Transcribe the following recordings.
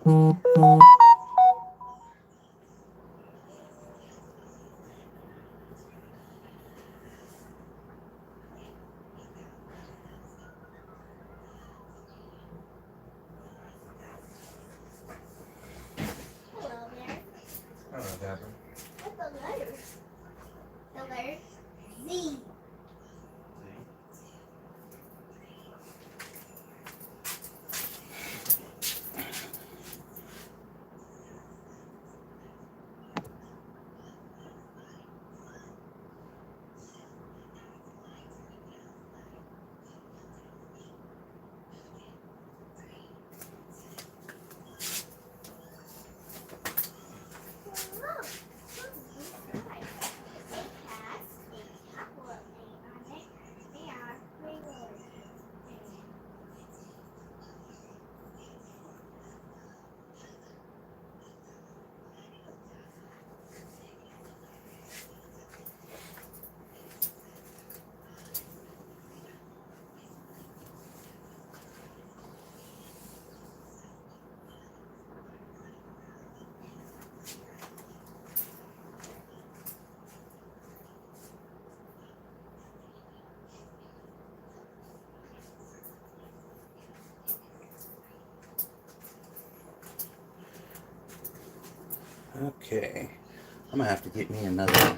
Hello there. Hello, Gabby. What's the letters? The letter Z. Okay, I'm gonna have to get me another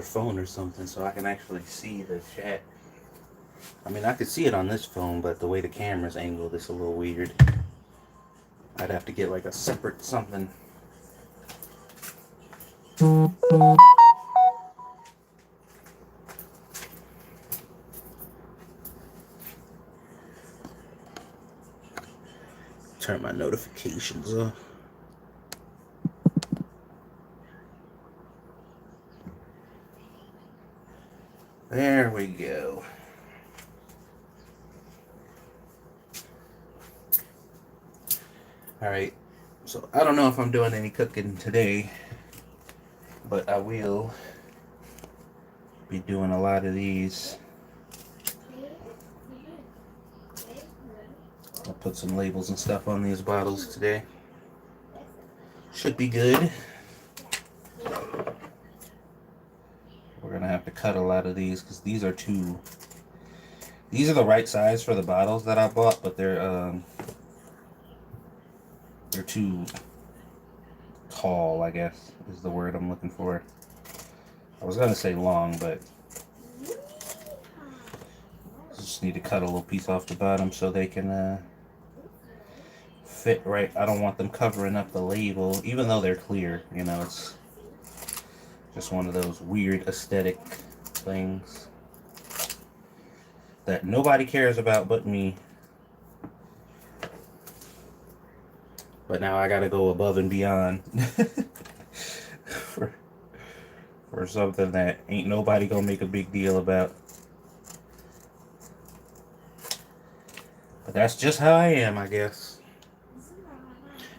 phone or something so I can actually see the chat. I mean, I could see it on this phone, but the way the camera's angled is a little weird. I'd have to get like a separate something. Turn my notifications off. There we go. Alright, so I don't know if I'm doing any cooking today, but I will be doing a lot of these. I'll put some labels and stuff on these bottles today. Should be good. We're gonna have to cut a lot of these because these are the right size for the bottles that I bought, but they're too tall, I guess is the word I'm looking for. I was gonna say long, but just need to cut a little piece off the bottom so they can fit right. I don't want them covering up the label, even though they're clear. You know, it's just one of those weird aesthetic things that nobody cares about but me. But now I gotta go above and beyond for something that ain't nobody gonna make a big deal about. But that's just how I am, I guess.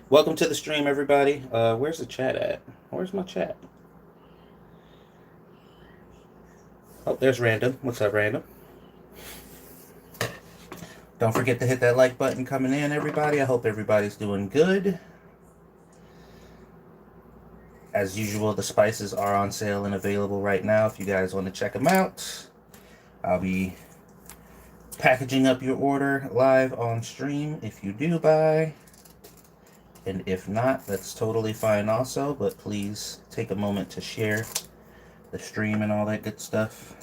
Welcome to the stream, everybody. Where's the chat at? Where's my chat? Oh, there's Random. What's up, Random? Don't forget to hit that like button coming in, everybody. I hope everybody's doing good. As usual, the spices are on sale and available right now if you guys want to check them out. I'll be packaging up your order live on stream if you do buy. And if not, that's totally fine also. But please take a moment to share the stream and all that good stuff.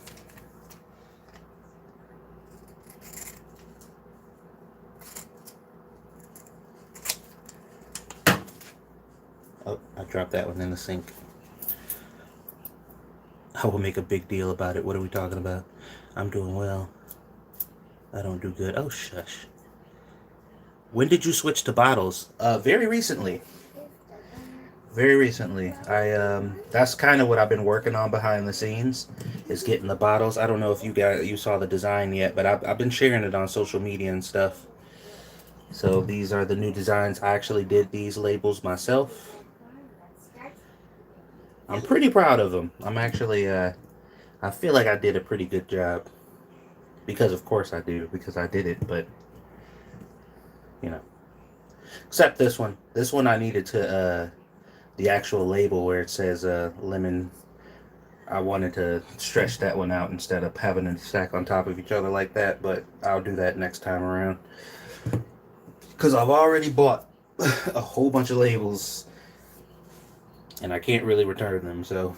Oh, I dropped that one in the sink. I will make a big deal about it. What are we talking about? I'm doing well. I don't do good. Oh, shush. When did you switch to bottles? Very recently. Very recently. That's kind of what I've been working on behind the scenes, is getting the bottles. I don't know if you saw the design yet, but I've been sharing it on social media and stuff. So these are the new designs. I actually did these labels myself. I'm pretty proud of them. I'm actually, I feel like I did a pretty good job. Because of course I do, because I did it, but, you know. Except this one. This one I needed to, the actual label where it says lemon. I wanted to stretch that one out instead of having them stack on top of each other like that, but I'll do that next time around. Because I've already bought a whole bunch of labels and I can't really return them, so.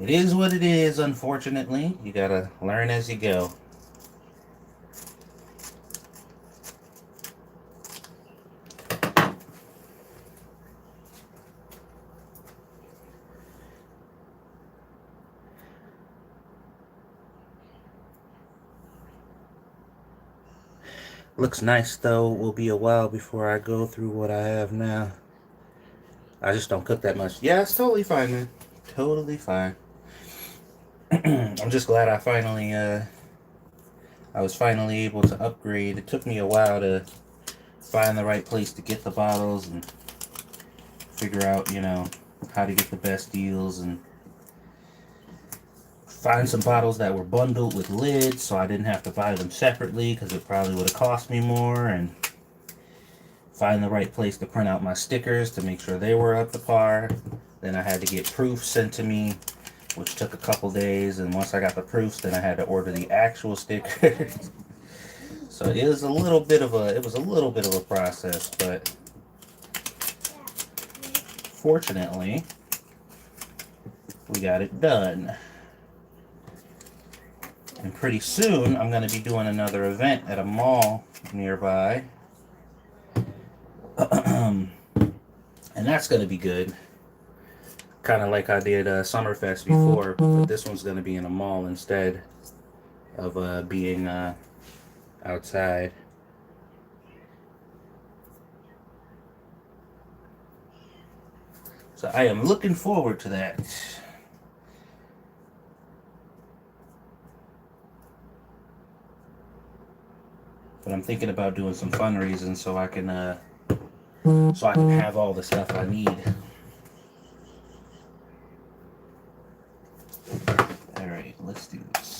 It is what it is, unfortunately. You gotta learn as you go. Looks nice though. Will be a while before I go through what I have now. I just don't cook that much. Yeah, it's totally fine, man. Totally fine. I'm just glad I was finally able to upgrade. It took me a while to find the right place to get the bottles and figure out, how to get the best deals and find some bottles that were bundled with lids so I didn't have to buy them separately because it probably would have cost me more, and find the right place to print out my stickers to make sure they were up to par. Then I had to get proofs sent to me, which took a couple days, and once I got the proofs, then I had to order the actual stickers. So it was a little bit of a process, but fortunately we got it done. And pretty soon I'm going to be doing another event at a mall nearby. And that's going to be good. Kind of like I did Summerfest before, but this one's going to be in a mall instead of being outside. So I am looking forward to that. But I'm thinking about doing some fundraising so I can have all the stuff I need. All right, let's do this.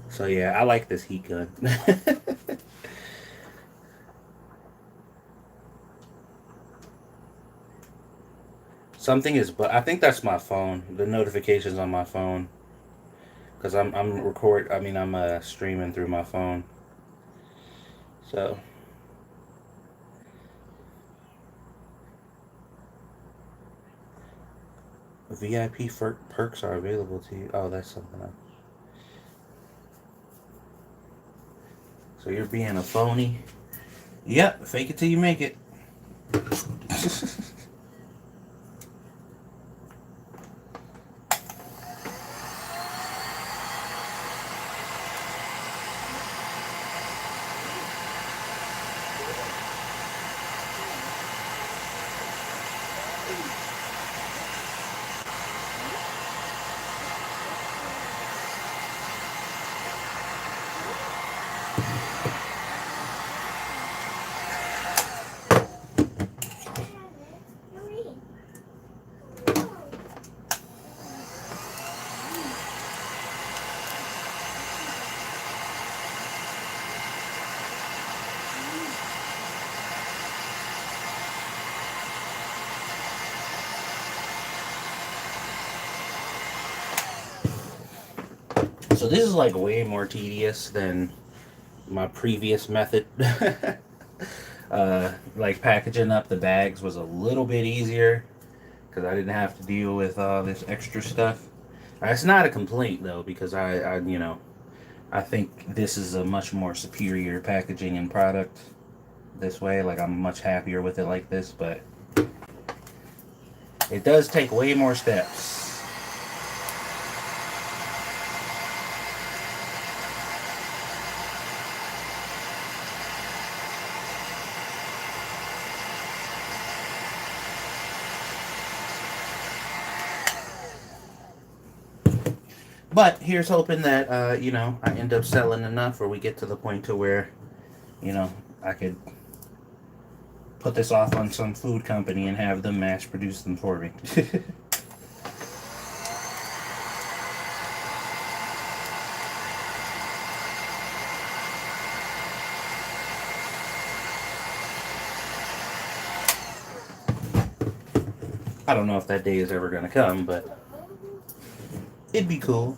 So yeah, I like this heat gun. Something is, but I think that's my phone. The notifications on my phone, because I'm streaming through my phone. So VIP perks are available to you. Oh, that's something else. So you're being a phony. Yep, fake it till you make it. So this is like way more tedious than my previous method. Like packaging up the bags was a little bit easier because I didn't have to deal with all this extra stuff. It's not a complaint though, because I think this is a much more superior packaging and product this way. Like I'm much happier with it like this, but it does take way more steps. But here's hoping that, you know, I end up selling enough, or we get to the point to where, you know, I could put this off on some food company and have them mass produce them for me. I don't know if that day is ever going to come, but it'd be cool.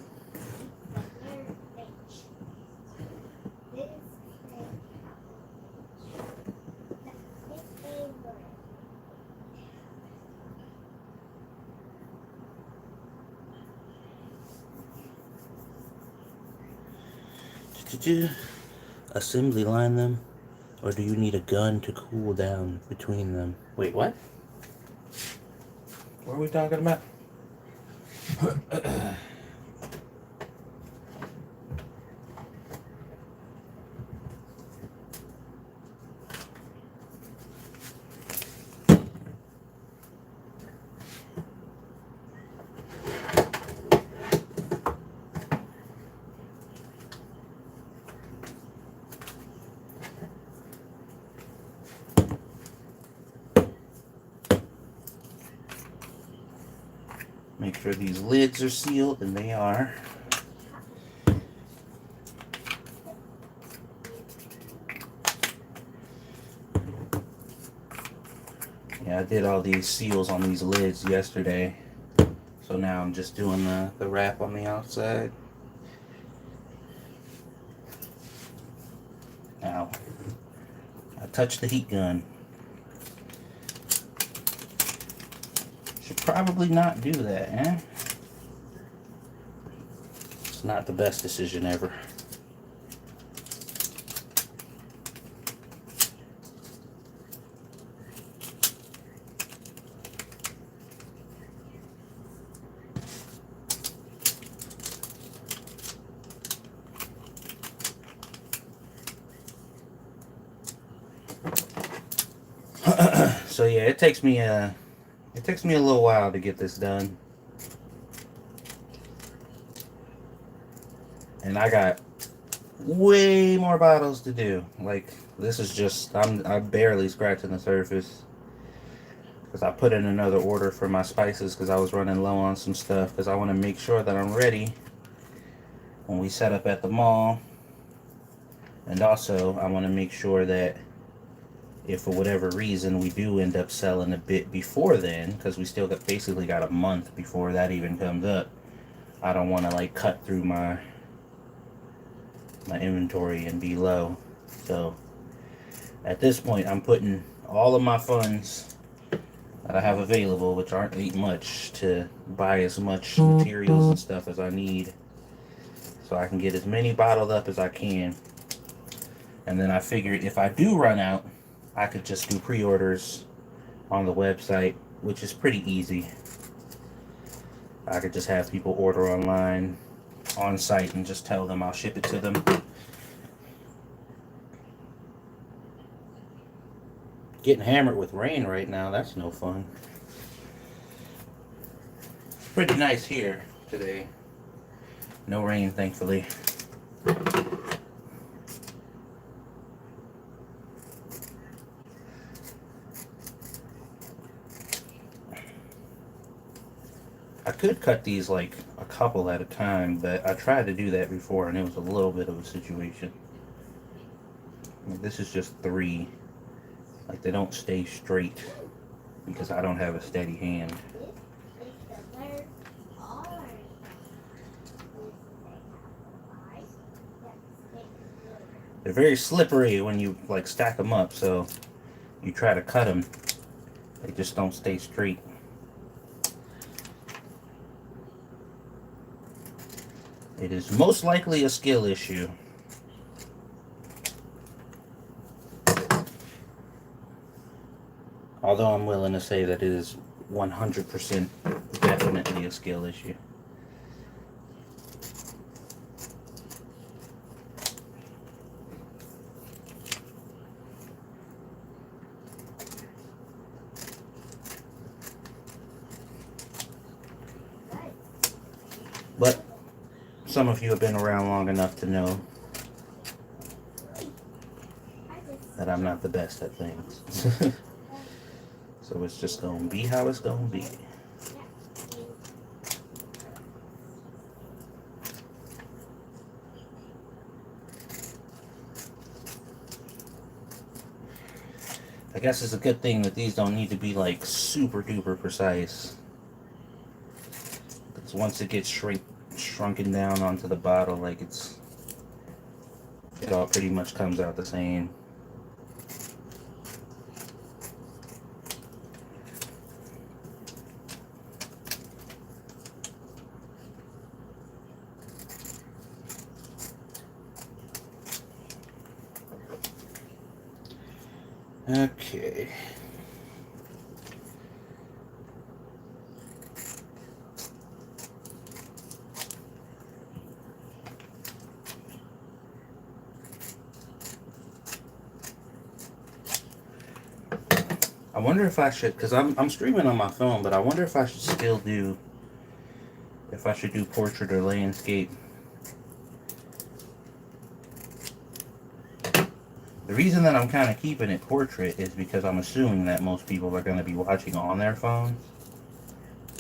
Did you assembly line them? Or do you need a gun to cool down between them? Wait, what? What are we talking about? Make sure these lids are sealed, and they are. Yeah, I did all these seals on these lids yesterday. So now I'm just doing the wrap on the outside. Now, I touched the heat gun. Should probably not do that, eh? It's not the best decision ever. So yeah, it takes me a little while to get this done. And I got way more bottles to do. Like, this is just, I'm barely scratching the surface. Because I put in another order for my spices because I was running low on some stuff. Because I want to make sure that I'm ready when we set up at the mall. And also, I want to make sure that if for whatever reason we do end up selling a bit before then, because we still basically got a month before that even comes up, I don't want to like cut through my inventory and be low. So at this point, I'm putting all of my funds that I have available, which aren't much, to buy as much materials and stuff as I need, so I can get as many bottled up as I can. And then I figured if I do run out, I could just do pre-orders on the website, which is pretty easy. I could just have people order online, on site, and just tell them I'll ship it to them. Getting hammered with rain right now, that's no fun. Pretty nice here today. No rain, thankfully. I could cut these like a couple at a time, but I tried to do that before and it was a little bit of a situation. This is just 3. Like, they don't stay straight because I don't have a steady hand. They're very slippery when you like stack them up, so you try to cut them, they just don't stay straight. It is most likely a skill issue. Although I'm willing to say that it is 100% definitely a skill issue. But some of you have been around long enough to know that I'm not the best at things. So it's just gonna be how it's gonna be. I guess it's a good thing that these don't need to be like super duper precise. Because once it gets shrunken down onto the bottle, like it all pretty much comes out the same. Okay. I wonder if I should, because I'm streaming on my phone, but I wonder if I should still do, if I should do portrait or landscape. The reason that I'm kind of keeping it portrait is because I'm assuming that most people are going to be watching on their phones,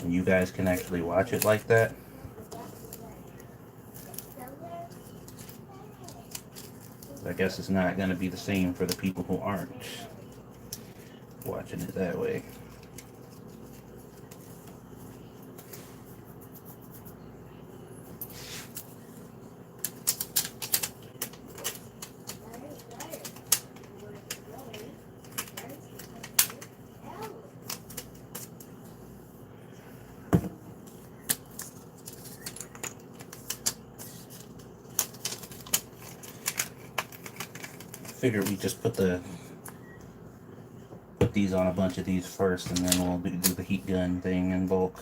and you guys can actually watch it like that. I guess it's not going to be the same for the people who aren't watching it that way. Figured we just put these on a bunch of these first, and then we'll do the heat gun thing in bulk.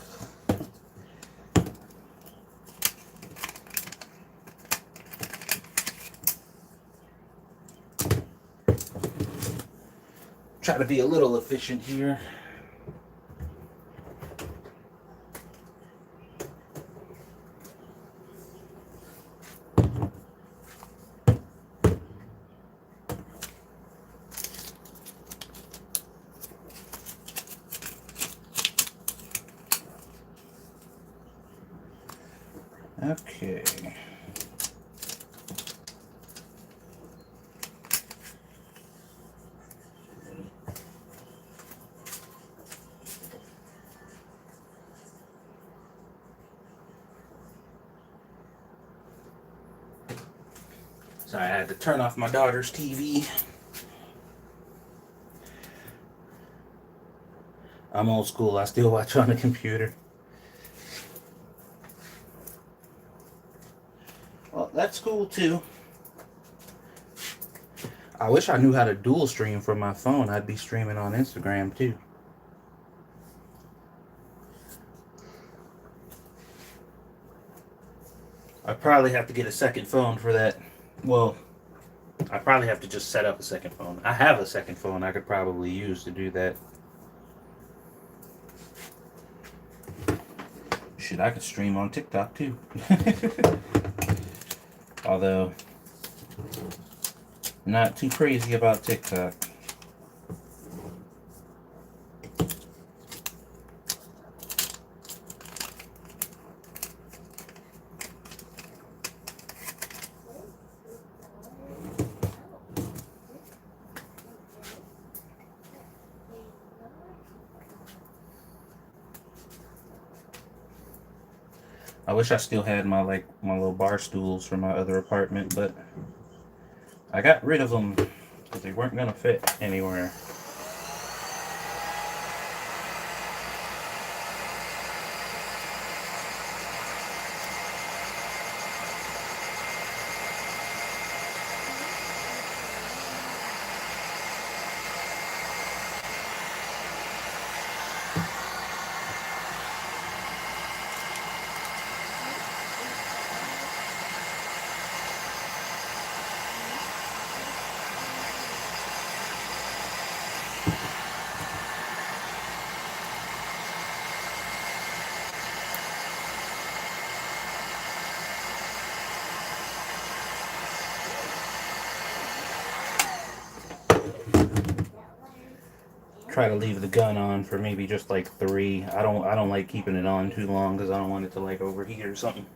Try to be a little efficient here. Okay. Sorry, I had to turn off my daughter's TV. I'm old school. I still watch on the computer. Well, that's cool too. I wish I knew how to dual stream from my phone. I'd be streaming on Instagram too. I probably have to get a second phone for that. Well, I probably have to just set up a second phone. I have a second phone I could probably use to do that. Shit, I could stream on TikTok too. Although, not too crazy about TikTok. I wish I still had my little bar stools from my other apartment, but I got rid of them because they weren't gonna fit anywhere. try to leave the gun on for maybe just like 3. I don't like keeping it on too long because I don't want it to like overheat or something.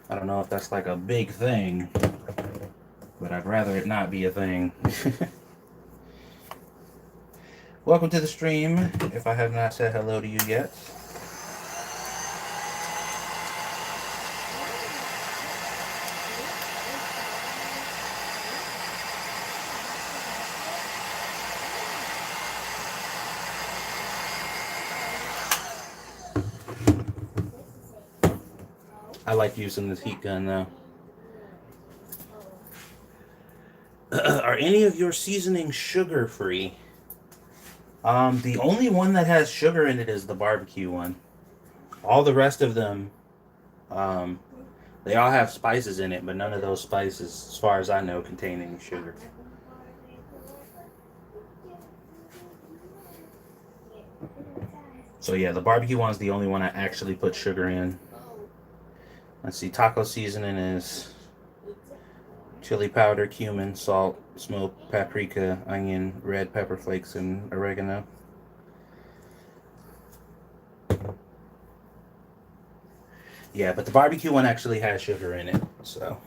I don't know if that's like a big thing, but I'd rather it not be a thing. Welcome to the stream, if I have not said hello to you yet. I like using this heat gun though. Are any of your seasonings sugar free? The only one that has sugar in it is the barbecue one. All the rest of them, they all have spices in it, but none of those spices, as far as I know, contain any sugar. So yeah, the barbecue one's the only one I actually put sugar in. Let's see, taco seasoning is chili powder, cumin, salt, smoked paprika, onion, red pepper flakes, and oregano. Yeah, but the barbecue one actually has sugar in it, so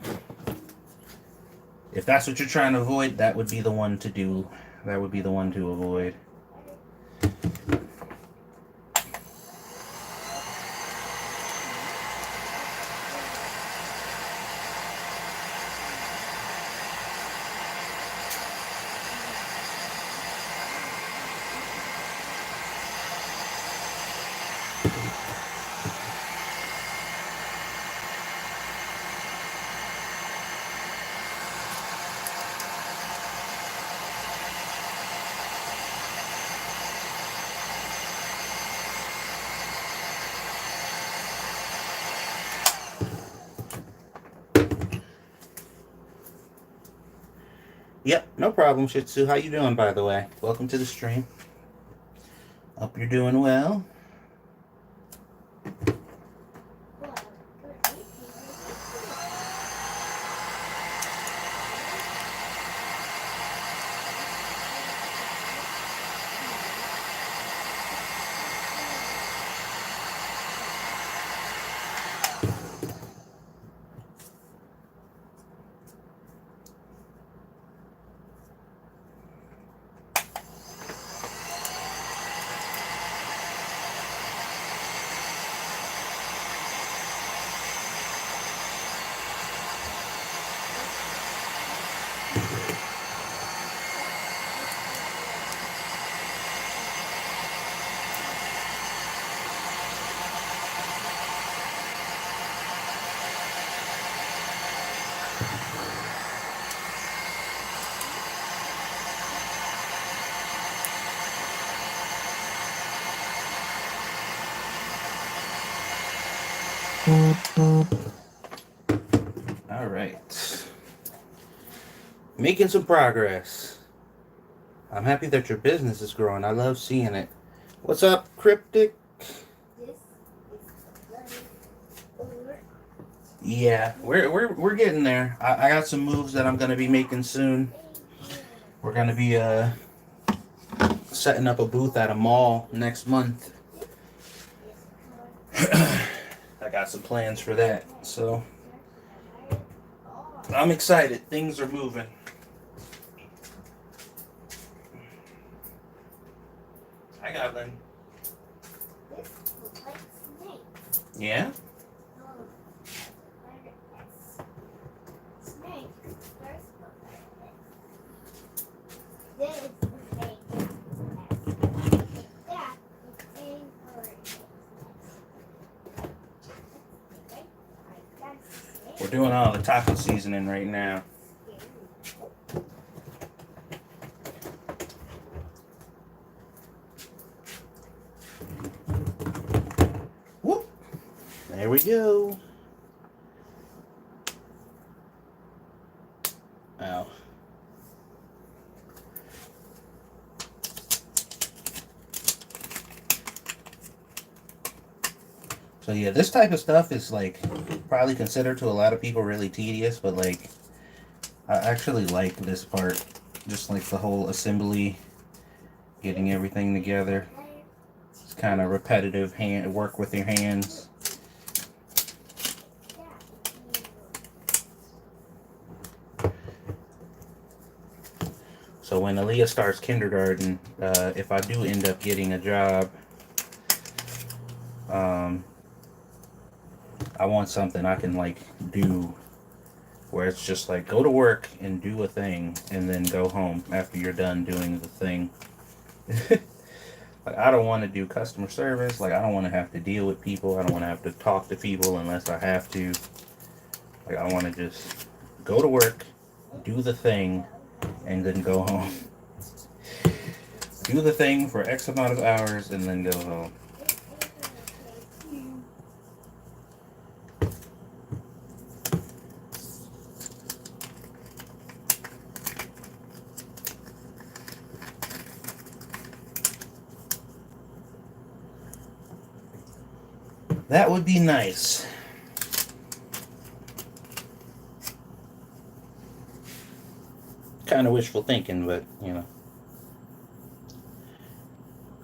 if that's what you're trying to avoid, that would be the one to do. That would be the one to avoid. Yep, no problem, Shih Tzu. How you doing, by the way? Welcome to the stream. Hope you're doing well. All right. Making some progress. I'm happy that your business is growing. I love seeing it. What's up, Cryptic? Yeah, we're getting there. I got some moves that I'm gonna be making soon. We're gonna be setting up a booth at a mall next month. I got some plans for that, so I'm excited. Things are moving. Hi, Goblin. Yeah? We're doing all the taco seasoning right now. Whoop! There we go. Ow. So yeah, this type of stuff is like probably considered to a lot of people really tedious, but like I actually like this part. just like the whole assembly, getting everything together. It's kind of repetitive hand work with your hands. So when Aaliyah starts kindergarten, if I do end up getting a job, I want something I can like do where it's just like go to work and do a thing and then go home after you're done doing the thing. Like I don't want to do customer service. Like I don't want to have to deal with people. I don't want to have to talk to people unless I have to. Like I want to just go to work, do the thing, and then go home. Do the thing for X amount of hours and then go home. That would be nice. Kind of wishful thinking, but you know.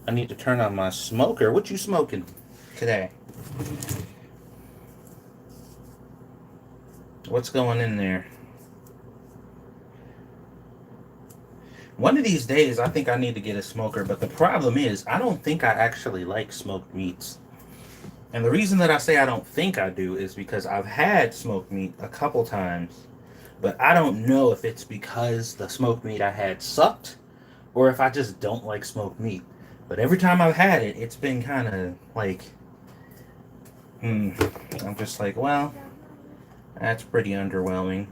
I need to turn on my smoker. What you smoking today? What's going in there? One of these days, I think I need to get a smoker, but the problem is, I don't think I actually like smoked meats. And the reason that I say I don't think I do is because I've had smoked meat a couple times, but I don't know if it's because the smoked meat I had sucked or if I just don't like smoked meat. But every time I've had it, it's been kind of like, I'm just like, well, that's pretty underwhelming.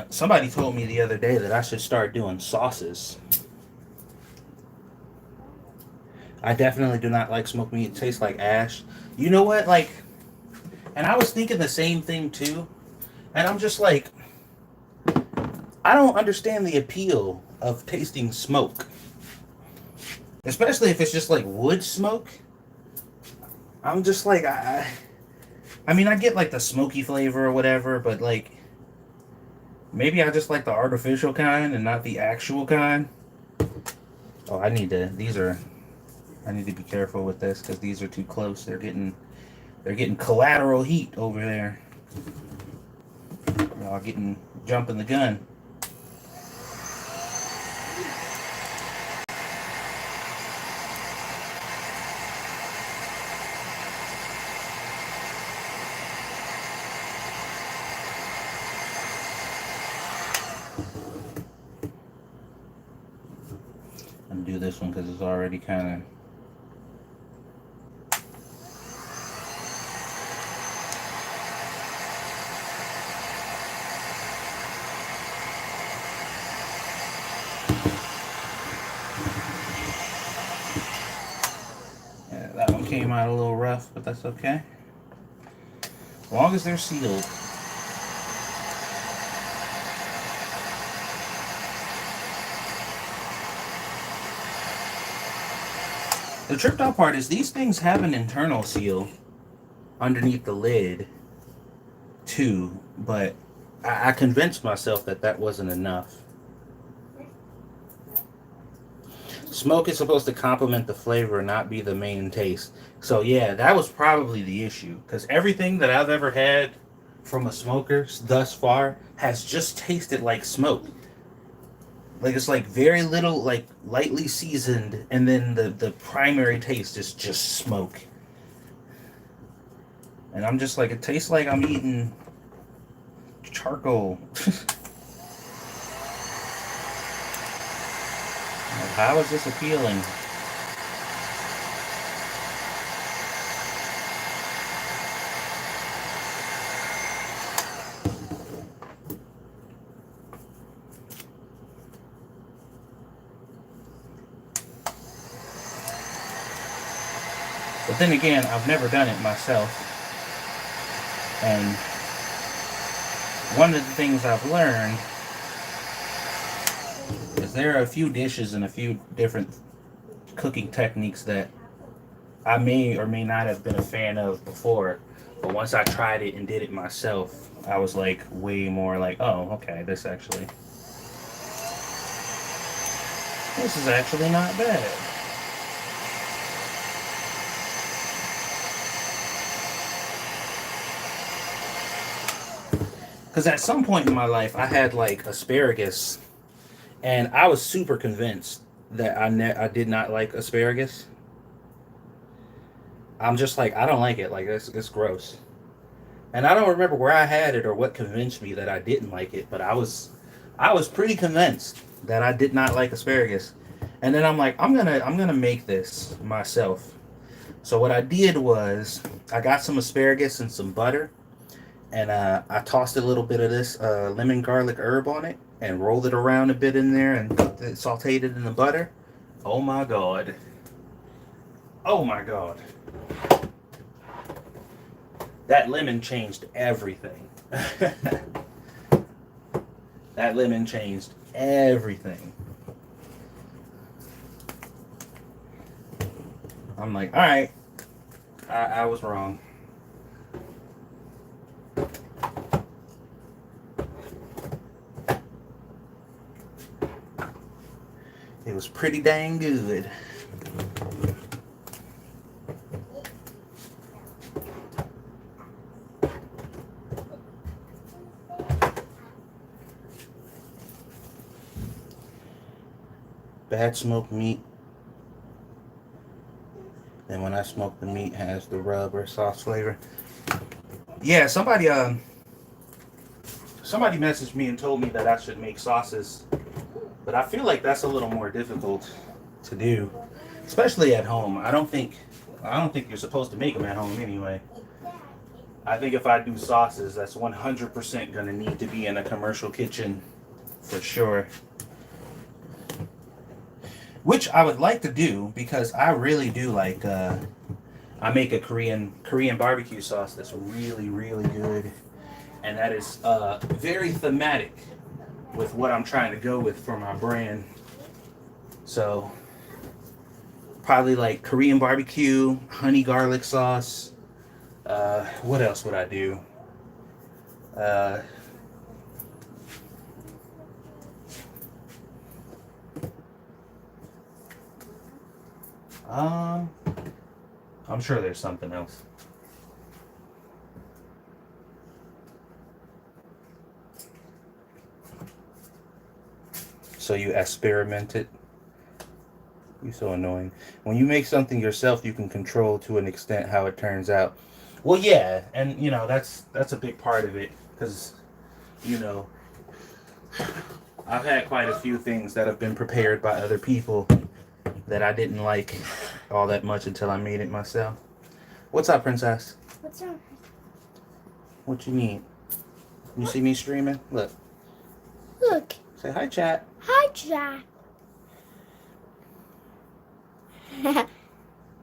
Somebody told me the other day that I should start doing sauces. I definitely do not like smoked meat. It tastes like ash. You know what? Like, and I was thinking the same thing too. And I'm just like, I don't understand the appeal of tasting smoke. Especially if it's just like wood smoke. I'm just like, I mean, I get like the smoky flavor or whatever, but like, maybe I just like the artificial kind and not the actual kind. Oh, I need to be careful with this because these are too close. They're getting collateral heat over there. Y'all jumping the gun. I'm gonna do this one because it's already kind of. Yeah, that one came out a little rough, but that's okay. As long as they're sealed. The tripped out part is these things have an internal seal underneath the lid too, but I convinced myself that that wasn't enough. Smoke is supposed to complement the flavor and not be the main taste. So yeah, that was probably the issue, because everything that I've ever had from a smoker thus far has just tasted like smoke. Like it's like very little, like lightly seasoned, and then the primary taste is just smoke. And I'm just like, it tastes like I'm eating charcoal. How is this appealing? But then again, I've never done it myself. And one of the things I've learned is there are a few dishes and a few different cooking techniques that I may or may not have been a fan of before. But once I tried it and did it myself, I was like way more like, oh, okay, this is actually not bad. Because at some point in my life, I had like asparagus, and I was super convinced that I did not like asparagus. I'm just like, I don't like it. Like, it's gross. And I don't remember where I had it or what convinced me that I didn't like it, but I was pretty convinced that I did not like asparagus. And then I'm like, I'm gonna make this myself. So what I did was I got some asparagus and some butter, and I tossed a little bit of this lemon garlic herb on it and rolled it around a bit in there and sauteed it in the butter. Oh my god. Oh my god. That lemon changed everything. That lemon changed everything. I'm like, alright, I was wrong. It was pretty dang good. Bad smoked meat. And when I smoke the meat, has the rub or sauce flavor. Yeah, somebody messaged me and told me that I should make sauces, but I feel like that's a little more difficult to do, especially at home. I don't think you're supposed to make them at home anyway. I think if I do sauces, that's 100% gonna need to be in a commercial kitchen for sure. Which I would like to do because I really do like. I make a Korean barbecue sauce that's really, really good, and that is very thematic with what I'm trying to go with for my brand. So probably like Korean barbecue, honey garlic sauce. What else would I do? I'm sure there's something else. So you experimented. You're so annoying. When you make something yourself, you can control to an extent how it turns out. Well, yeah, and you know that's a big part of it because you know I've had quite a few things that have been prepared by other people that I didn't like all that much until I made it myself. What's up, princess? What's wrong? What you need? You see me streaming? Look. Look. Say hi, chat. Hi, Jack.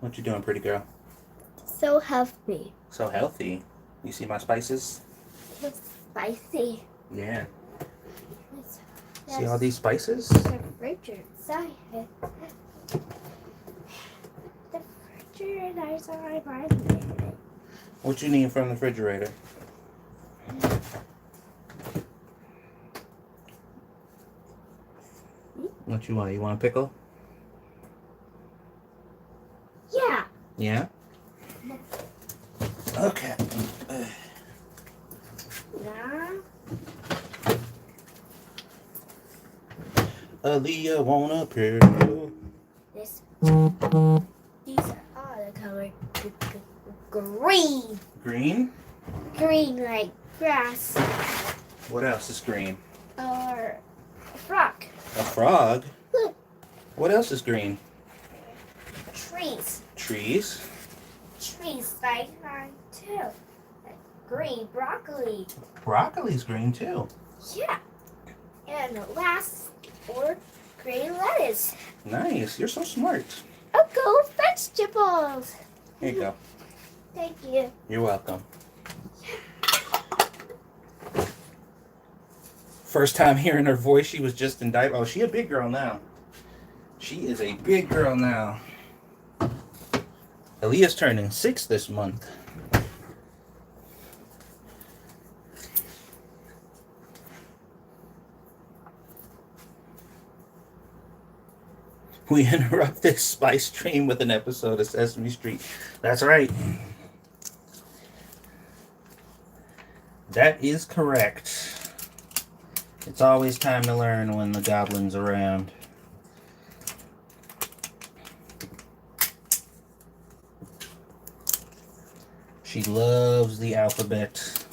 What you doing, pretty girl? So healthy. So healthy. You see my spices? It's spicy. Yeah. It's, See all these spices? The refrigerator inside it. The refrigerator is on my mind. What you need from the refrigerator? What you want? You want a pickle? Yeah. Yeah? Okay. Yeah. Aaliyah wanna pair. This. These are all the color green. Green? Green like grass. What else is green? Or a frog. A frog? Look. What else is green? Trees. Trees? Trees like mine too. Green broccoli. Broccoli's green too. Yeah. And the last or green lettuce. Nice. You're so smart. Oh, go vegetables. Here you go. Thank you. You're welcome. First time hearing her voice, she was just in diaper. Oh, she a big girl now. She is a big girl now. Aaliyah's turning 6 this month. We interrupt this spice stream with an episode of Sesame Street. That's right. That is correct. It's always time to learn when the goblin's around. She loves the alphabet.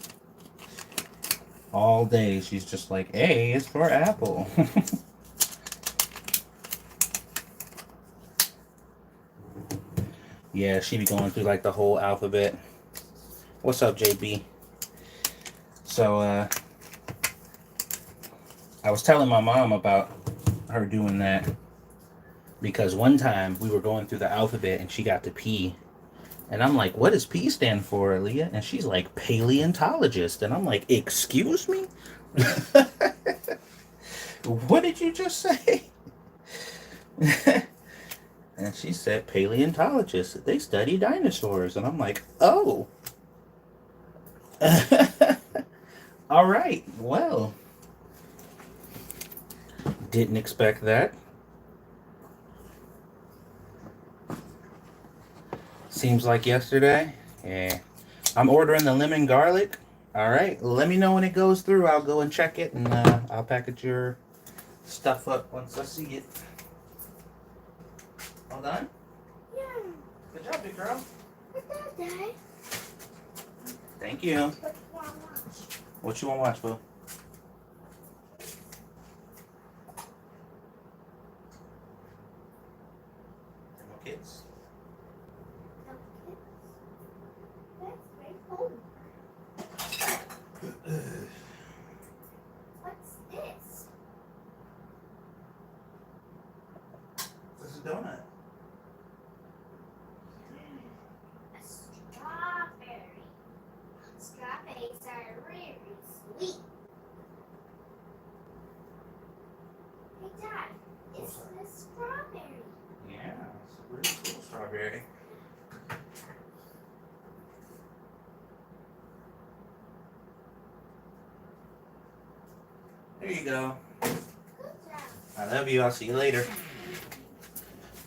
All day she's just like, A is for apple. Yeah, she be going through like the whole alphabet. What's up, JB? So, I was telling my mom about her doing that because one time we were going through the alphabet and she got to P. And I'm like, what does P stand for, Aaliyah? And she's like, paleontologist. And I'm like, excuse me? What did you just say? And she said, paleontologists, they study dinosaurs. And I'm like, oh. All right, well. Didn't expect that. Seems like yesterday. Yeah. I'm ordering the lemon garlic. All right, let me know when it goes through. I'll go and check it, and I'll package your stuff up once I see it. All done? Yeah. Good job, big girl. Dad. Thank you. What do you want to watch? What you want to watch, Boo? No kids? That's very cold. What's this? This is a donut. A strawberry. Strawberries are really sweet. Hey, Dad, is this strawberry? Yeah, it's a really cool strawberry. There you go. Good job. I love you. I'll see you later.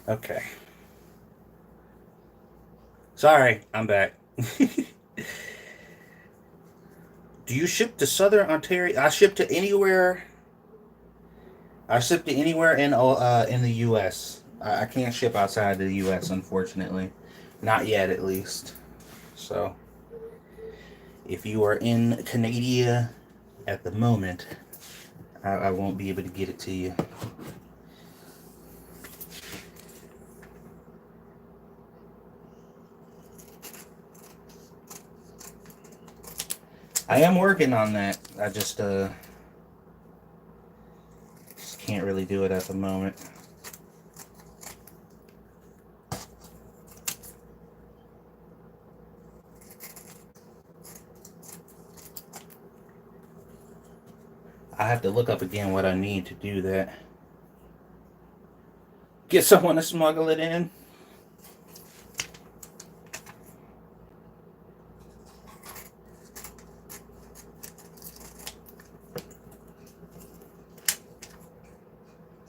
Okay. Sorry, I'm back. Do you ship to Southern Ontario? I ship to anywhere. I ship to anywhere in the U.S. I can't ship outside the U.S. unfortunately, not yet at least. So, if you are in Canada at the moment, I won't be able to get it to you. I am working on that. I just can't really do it at the moment. I have to look up again what I need to do that. Get someone to smuggle it in.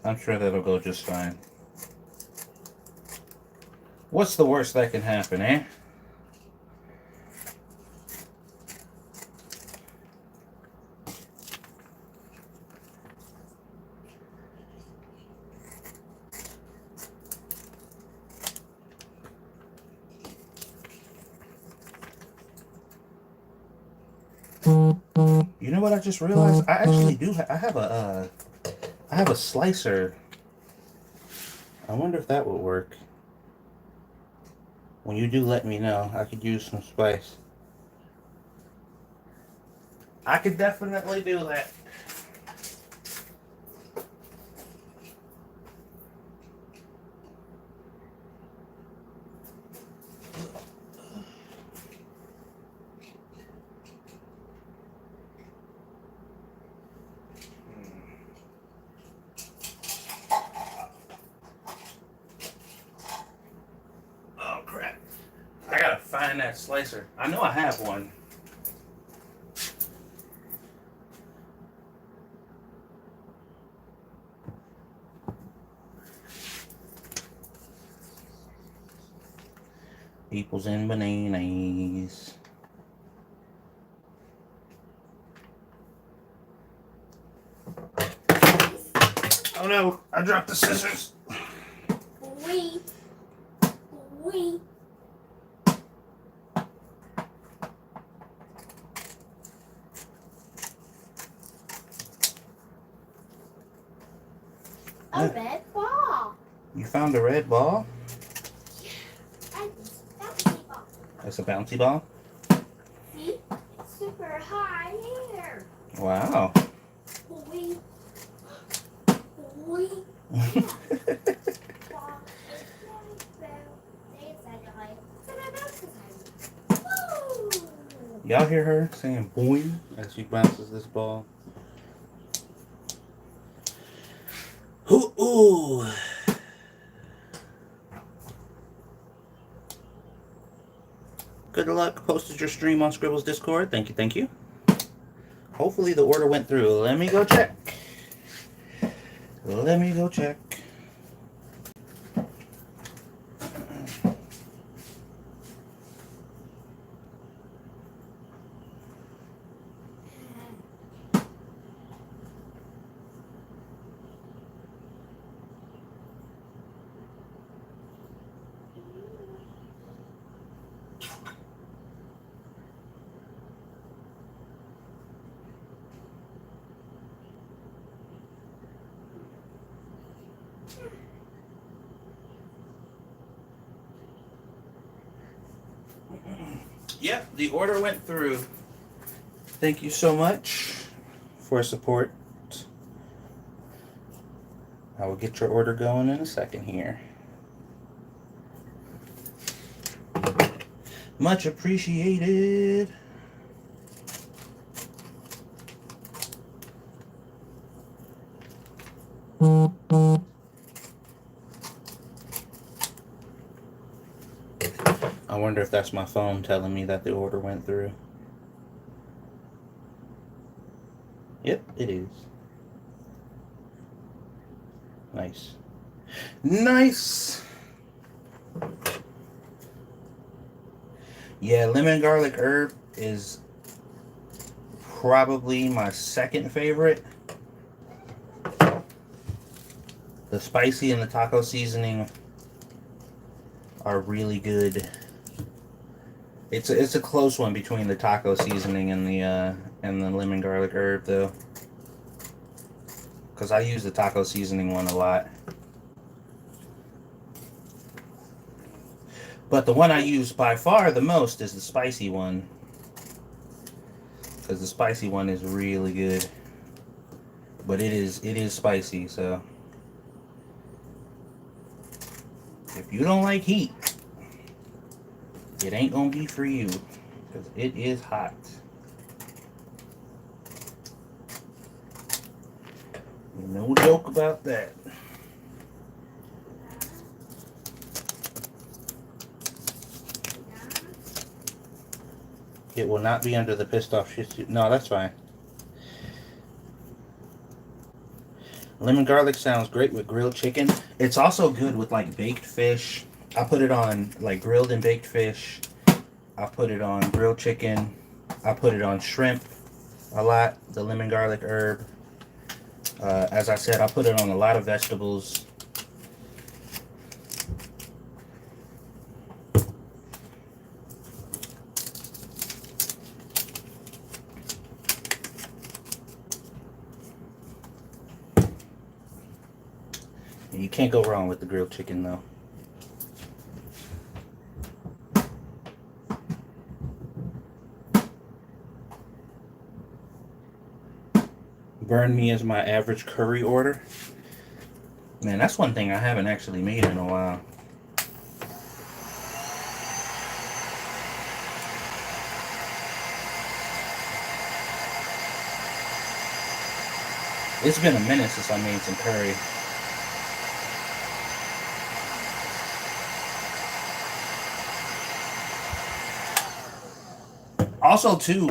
I'm sure that'll go just fine. What's the worst that can happen, eh? You You know what I just realized? I actually do. I have a slicer. I wonder if that would work. When you do, let me know. I could use some spice. I could definitely do that. Oh crap. I gotta find that slicer. I know I have one. Apples and bananas. Oh no, I dropped the scissors. We. A red ball. You found a red ball? Yeah. Bouncy ball. That's a bouncy ball? See? It's super high here. Wow. We. Y'all hear her saying boing as she bounces this ball? Ooh. Good luck. Posted your stream on Scribble's Discord. Thank you, thank you. Hopefully the order went through. Let me go check. Let me go check. Yep, the order went through. Thank you so much for support. I will get your order going in a second here. Much appreciated. I wonder if that's my phone telling me that the order went through. Yep, it is. Nice. Nice! Yeah, lemon garlic herb is probably my second favorite. The spicy and the taco seasoning are really good. It's a close one between the taco seasoning and the lemon garlic herb though, because I use the taco seasoning one a lot. But the one I use by far the most is the spicy one, because the spicy one is really good. But it is spicy, so if you don't like heat, it ain't gonna be for you, because it is hot. No joke about that. It will not be under the pissed off shit. No, that's fine. Lemon garlic sounds great with grilled chicken. It's also good with like baked fish. I put it on like grilled and baked fish. I put it on grilled chicken. I put it on shrimp a lot, the lemon garlic herb. As I said, I put it on a lot of vegetables. You can't go wrong with the grilled chicken, though. Burn me as my average curry order. Man, that's one thing I haven't actually made in a while. It's been a minute since I made some curry. Also, too,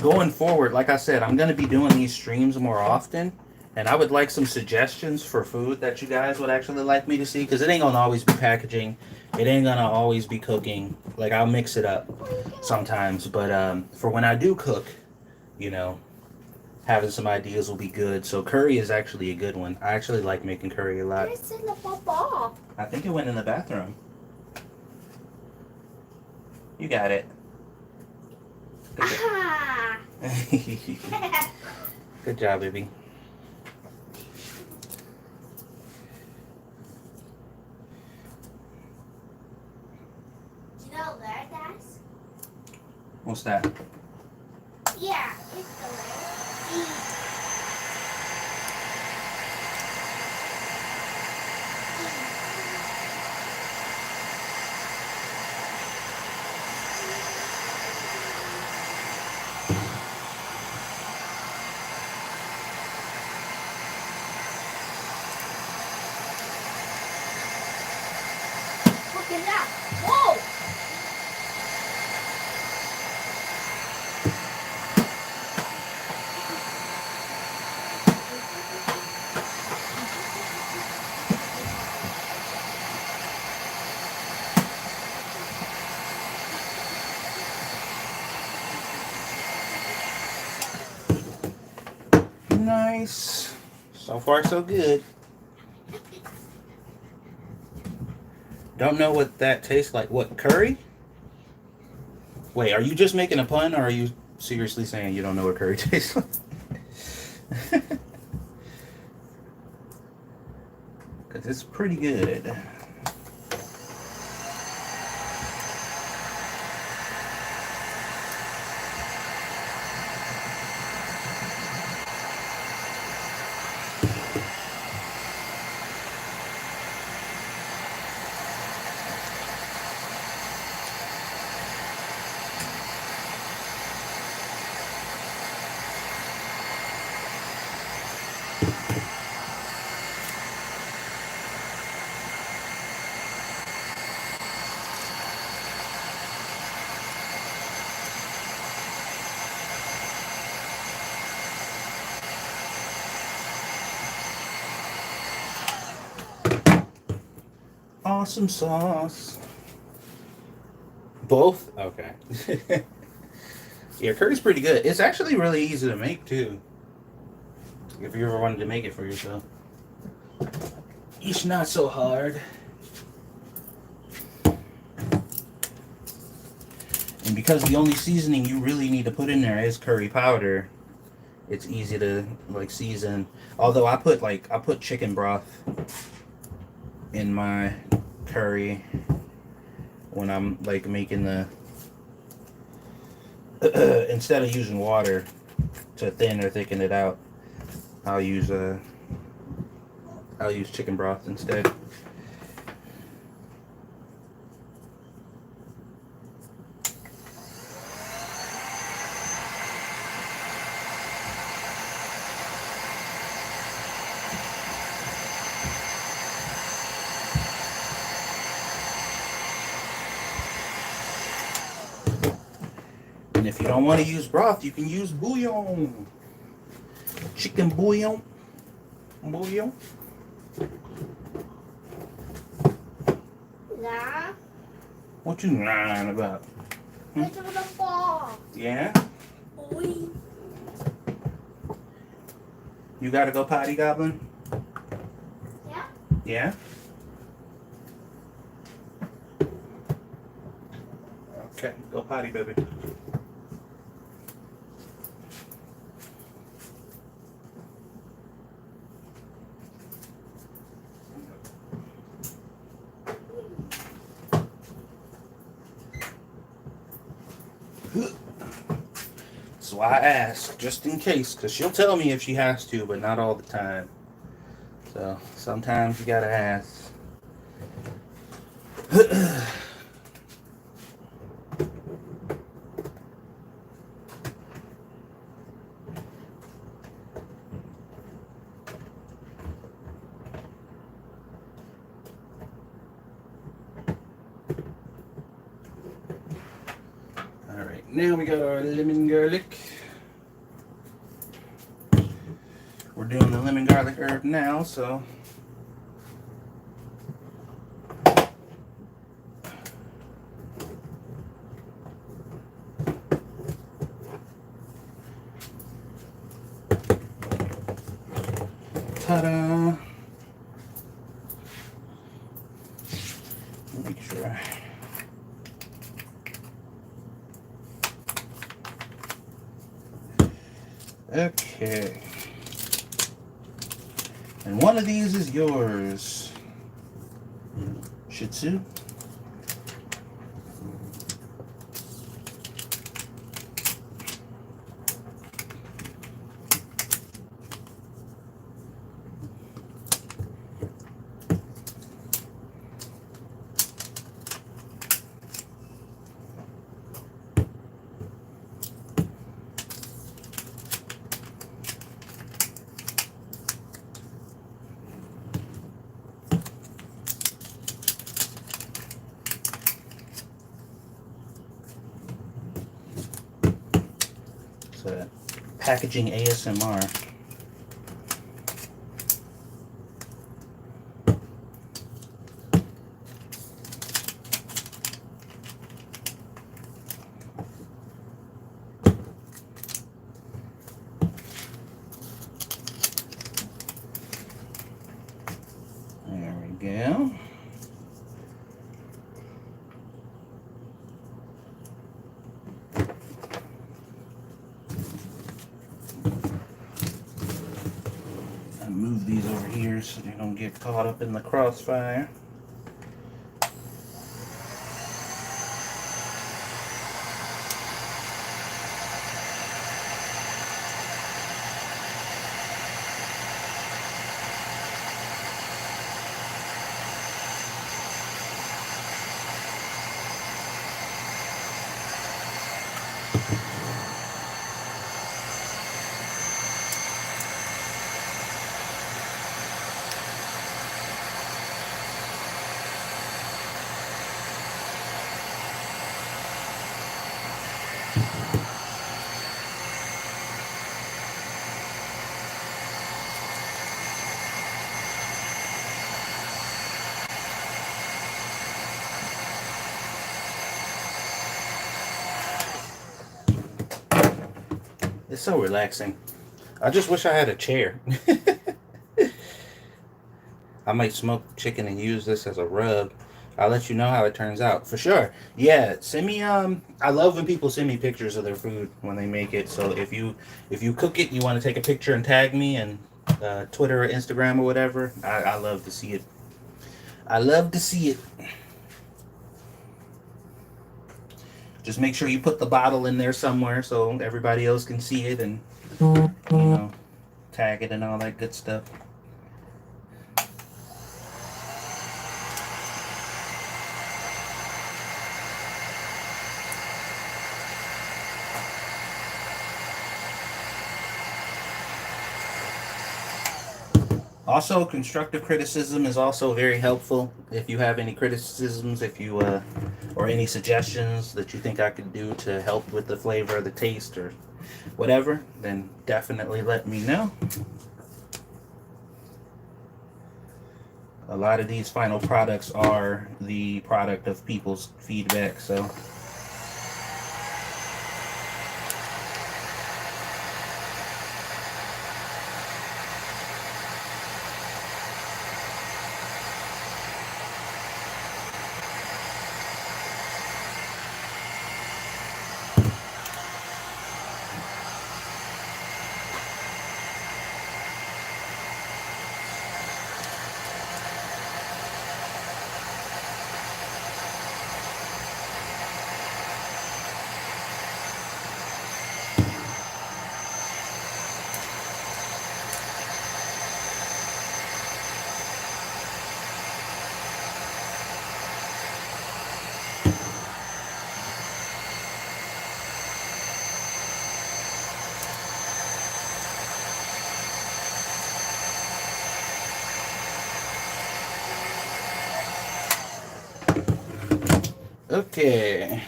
going forward, like I said, I'm going to be doing these streams more often. And I would like some suggestions for food that you guys would actually like me to see. Because it ain't going to always be packaging. It ain't going to always be cooking. Like, I'll mix it up sometimes. But for when I do cook, you know, having some ideas will be good. So curry is actually a good one. I actually like making curry a lot. Where's in the ball? I think it went in the bathroom. You got it. Ah. Good job, baby. You know where that's? What's that? Yeah, it's the way. Look at that. Whoa! Nice. So far, so good. Don't know what that tastes like. What, curry? Wait, are you just making a pun, or are you seriously saying you don't know what curry tastes like? Because it's pretty good. Awesome sauce. Both? Okay. Yeah, curry's pretty good. It's actually really easy to make, too. If you ever wanted to make it for yourself. It's not so hard. And because the only seasoning you really need to put in there is curry powder, it's easy to like season. Although I put chicken broth in my curry when I'm like making the instead of using water to thin or thicken it out, I'll use chicken broth instead. And if you don't want to use broth, you can use bouillon. Chicken bouillon. Bouillon. Nah. What you lying about? It's on the ball. Yeah? Boy. You gotta go potty, Goblin? Yeah? Yeah? Okay, go potty, baby. why I ask, just in case, because she'll tell me if she has to, but not all the time. So sometimes you gotta ask. Alright, now we got our lemon garlic. We're doing the lemon garlic herb now, so ta-da! Make sure. Okay. And one of these is yours, Shih Tzu. So, packaging ASMR. There we go. Move these over here so they don't get caught up in the crossfire. It's so relaxing. I just wish I had a chair. I might smoke chicken and use this as a rub. I'll let you know how it turns out for sure. Yeah, send me I love when people send me pictures of their food when they make it. So if you cook it, you want to take a picture and tag me and Twitter or Instagram or whatever. I love to see it. I love to see it. Just make sure you put the bottle in there somewhere so everybody else can see it and, you know, tag it and all that good stuff. Also, constructive criticism is also very helpful. If you have any criticisms, if you or any suggestions that you think I could do to help with the flavor, the taste, or whatever, then definitely let me know. A lot of these final products are the product of people's feedback, so. Okay.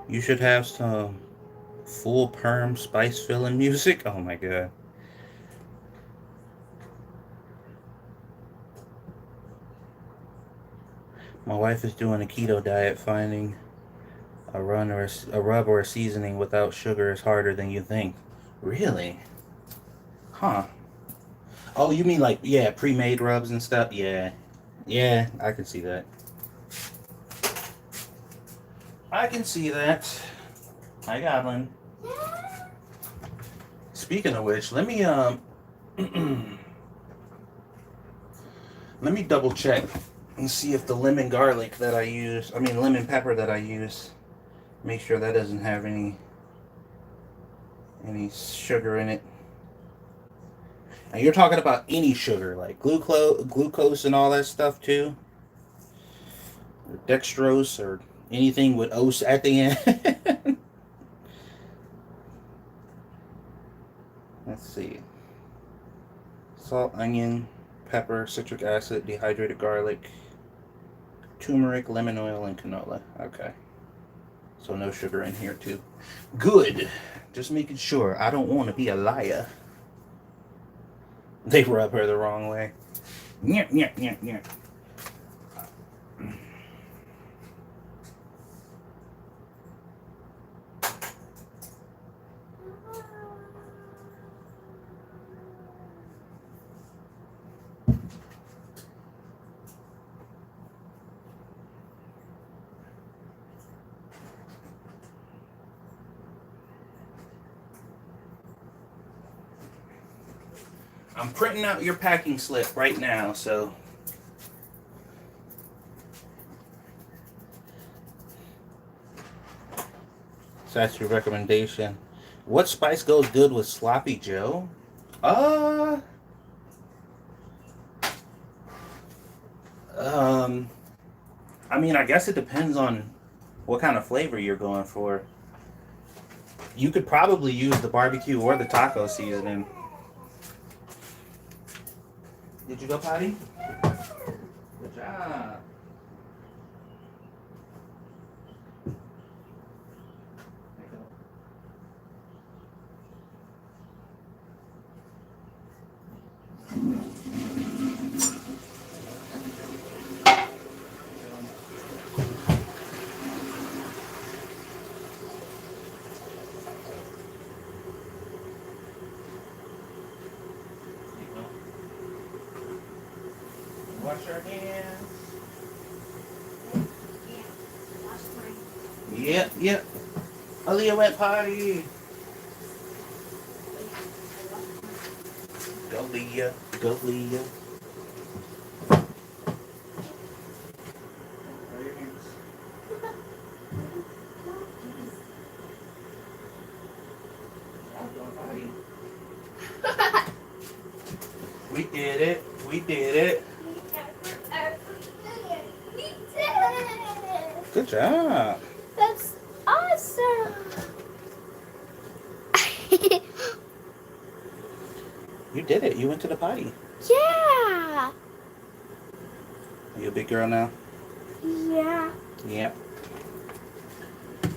You should have some full perm spice filling music. Oh my god. My wife is doing a keto diet, finding a rub or a seasoning without sugar is harder than you think. Really? Huh. Oh, you mean like, yeah, pre-made rubs and stuff? Yeah. Yeah, I can see that. I can see that. Hi, Goblin. Speaking of which, let me let me double check and see if the lemon garlic that I use, lemon pepper that I use, make sure that doesn't have any sugar in it. And you're talking about any sugar, like glucose and all that stuff too, or dextrose or anything with ose at the end. Let's see. Salt, onion, pepper, citric acid, dehydrated garlic, turmeric, lemon oil, and canola. Okay. So no sugar in here too. Good. Just making sure. I don't want to be a liar. They rub her the wrong way. Yeah, yeah, yeah, yeah. I'm printing out your packing slip right now, so that's your recommendation. What spice goes good with sloppy Joe? Uh, I guess it depends on what kind of flavor you're going for. You could probably use the barbecue or the taco seasoning. Did you go potty? Good job. Wash your hands. Yep, yep. Aaliyah went potty. Go Leah, go Leah. We did it. We did it. Good job. That's awesome. You did it. You went to the potty. Yeah. Are you a big girl now? Yeah. Yep.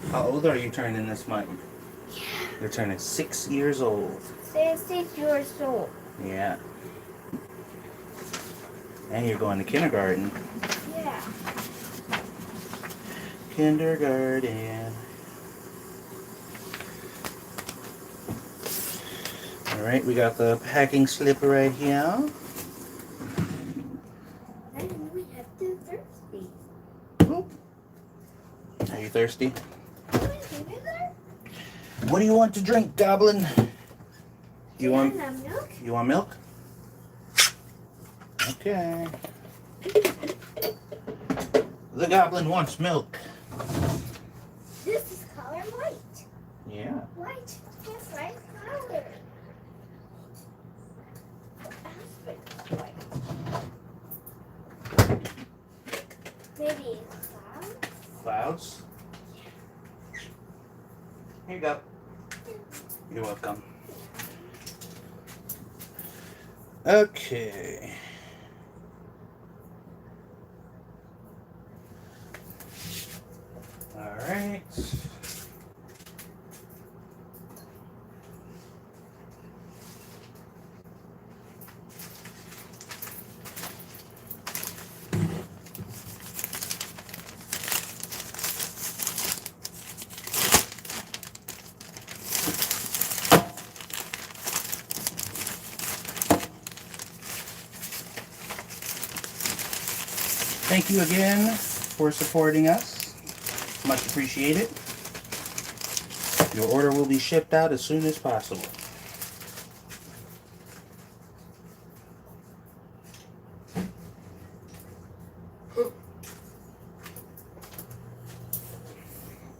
How old are you turning this month? You're turning 6 years old. 6 years old. Yeah. And you're going to kindergarten. Yeah. Kindergarten. Alright, we got the packing slip right here. And we have two thirsty. Oop. Are you thirsty? What do you want to drink, Goblin? You want milk? You want milk? Okay. The Goblin wants milk. This is color white. Yeah. White. Yes, right color. White. Maybe clouds? Clouds? Here you go. You're welcome. Okay. right. Thank you again for supporting us. Much appreciated. Your order will be shipped out as soon as possible.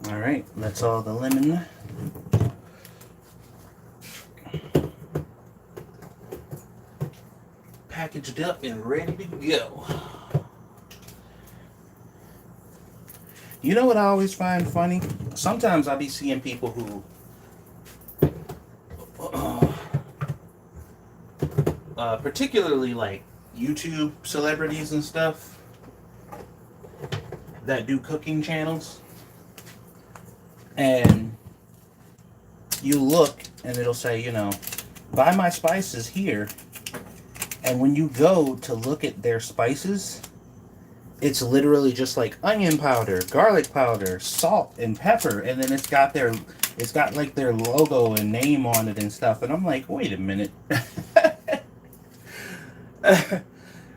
All right, that's all the lemon. Packaged up and ready to go. You know what I always find funny? Sometimes I'll be seeing people who particularly like YouTube celebrities and stuff that do cooking channels, and you look and it'll say, you know, buy my spices here, and when you go to look at their spices, it's literally just like onion powder, garlic powder, salt, and pepper, and then it's got like their logo and name on it and stuff, and I'm like, wait a minute.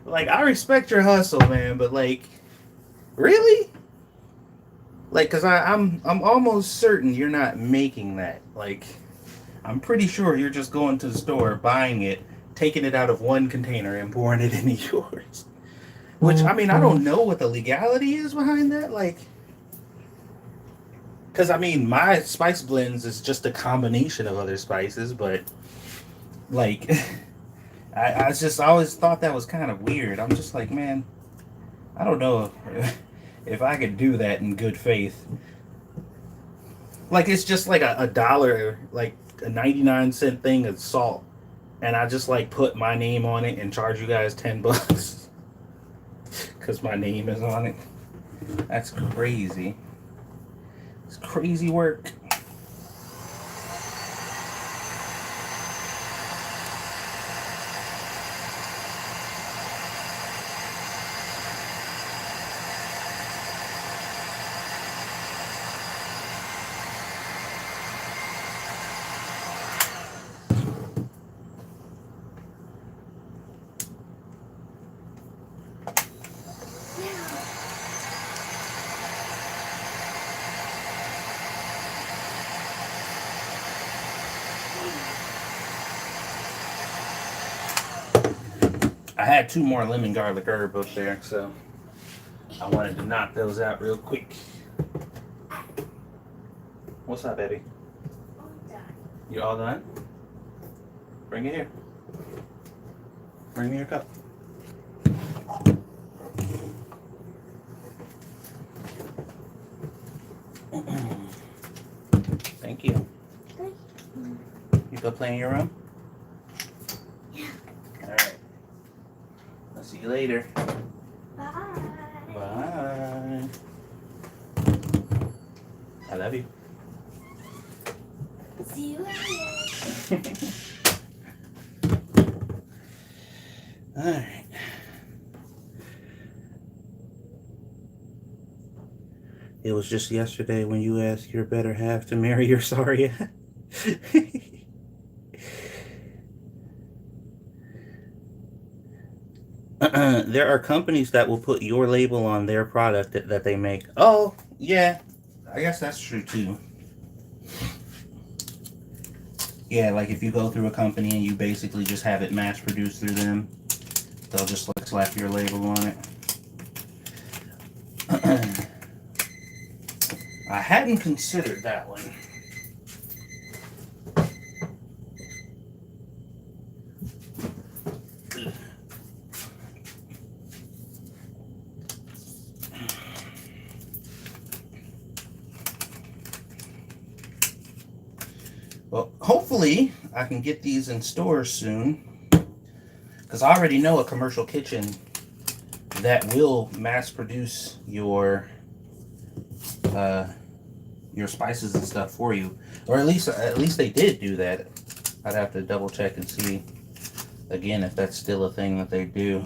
Like, I respect your hustle, man, but like, really? Like, cause I'm almost certain you're not making that. Like, I'm pretty sure you're just going to the store, buying it, taking it out of one container and pouring it into yours. Which, I mean, I don't know what the legality is behind that. Like, because, I mean, my spice blends is just a combination of other spices, but, like, I just always thought that was kind of weird. I'm just like, man, I don't know if I could do that in good faith. Like, it's just like a dollar, like a 99-cent thing of salt. And I just, like, put my name on it and charge you guys $10. Because my name is on it. That's crazy. It's crazy work. I had 2 more lemon garlic herb up there, so I wanted to knock those out real quick. What's up, baby? All done. You all done? Bring it here. Bring me your cup. Thank you. You go play in your room? Yeah. Alright. I'll see you later. Bye. Bye. I love you. See you later. Alright. It was just yesterday when you asked your better half to marry your sorry ass. There are companies that will put your label on their product that they make. Oh, yeah. I guess that's true too. Yeah, like if you go through a company and you basically just have it mass produced through them, they'll just like slap your label on it. I hadn't considered that one. Well, hopefully I can get these in stores soon, because I already know a commercial kitchen that will mass produce your your spices and stuff for you, or at least they did do that. I'd have to double check and see again if that's still a thing that they do.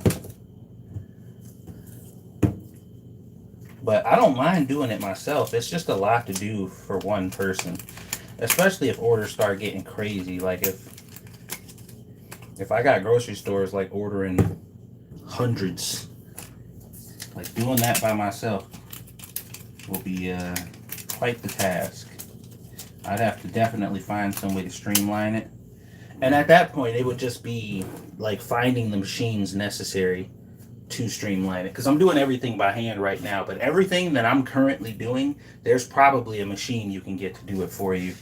But I don't mind doing it myself. It's just a lot to do for one person, especially if orders start getting crazy. Like if I got grocery stores like ordering hundreds, like doing that by myself will be quite the task. I'd have to definitely find some way to streamline it. And at that point, it would just be like finding the machines necessary to streamline it. Because I'm doing everything by hand right now, but everything that I'm currently doing, there's probably a machine you can get to do it for you.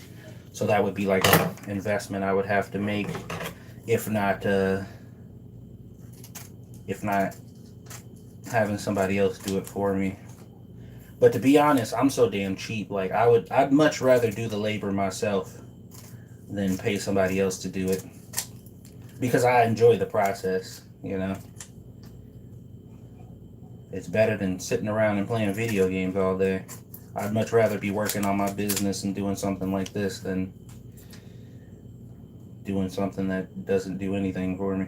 So that would be like an investment I would have to make, if not having somebody else do it for me. But to be honest, I'm so damn cheap. Like I'd much rather do the labor myself than pay somebody else to do it, because I enjoy the process, you know. It's better than sitting around and playing video games all day. I'd much rather be working on my business and doing something like this than doing something that doesn't do anything for me.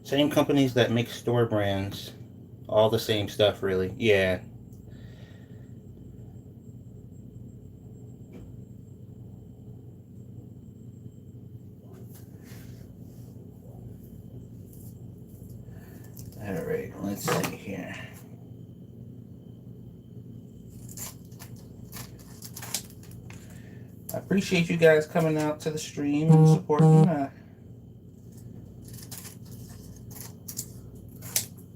Same companies that make store brands, all the same stuff, really. Yeah. All right, let's see here. I appreciate you guys coming out to the stream and supporting.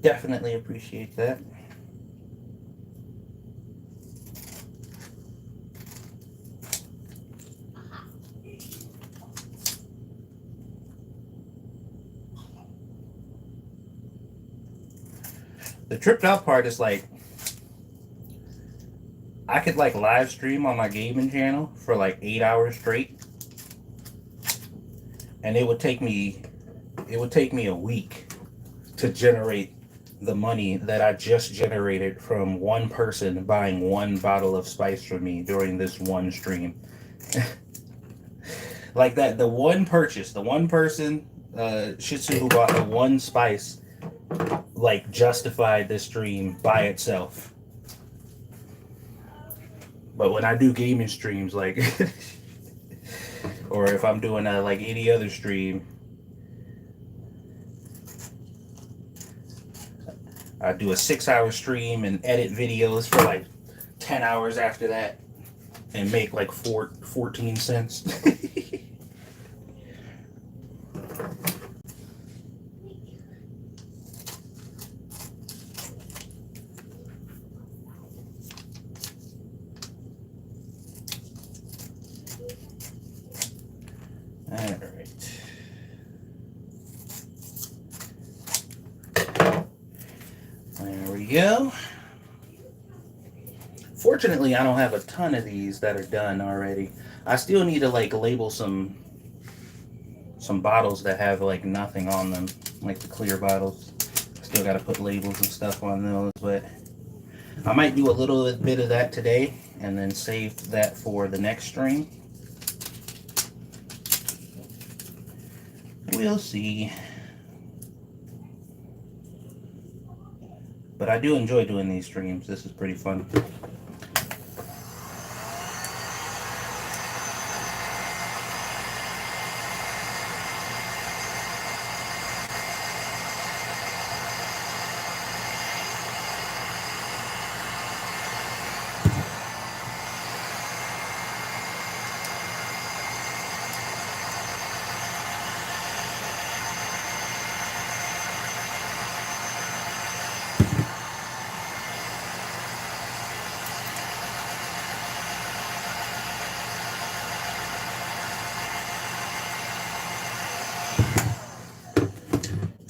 Definitely appreciate that. The tripped out part is like, I could like live stream on my gaming channel for like 8 hours straight, and it would take me a week to generate the money that I just generated from one person buying one bottle of spice from me during this one stream. Like that, the one purchase, the one person, Shih Tzu, who bought the one spice, like justified this stream by itself. But when I do gaming streams, like, or if I'm doing like any other stream, I do a 6-hour stream and edit videos for like 10 hours after that and make like 14 cents. Go. Fortunately, I don't have a ton of these that are done already. I still need to like label some bottles that have like nothing on them, like the clear bottles. Still got to put labels and stuff on those, but I might do a little bit of that today and then save that for the next stream. We'll see. But I do enjoy doing these streams. This is pretty fun.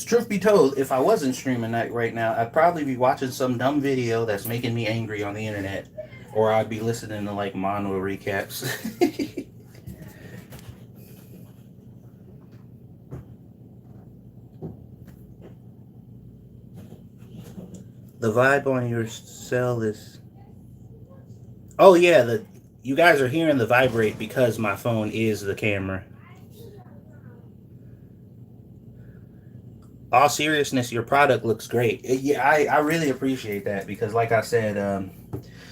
Truth be told, if I wasn't streaming that right now, I'd probably be watching some dumb video that's making me angry on the internet, or I'd be listening to like mono recaps. The vibe on your cell is. Oh yeah, you guys are hearing the vibrate because my phone is the camera. All seriousness, your product looks great. Yeah, I really appreciate that because, like I said,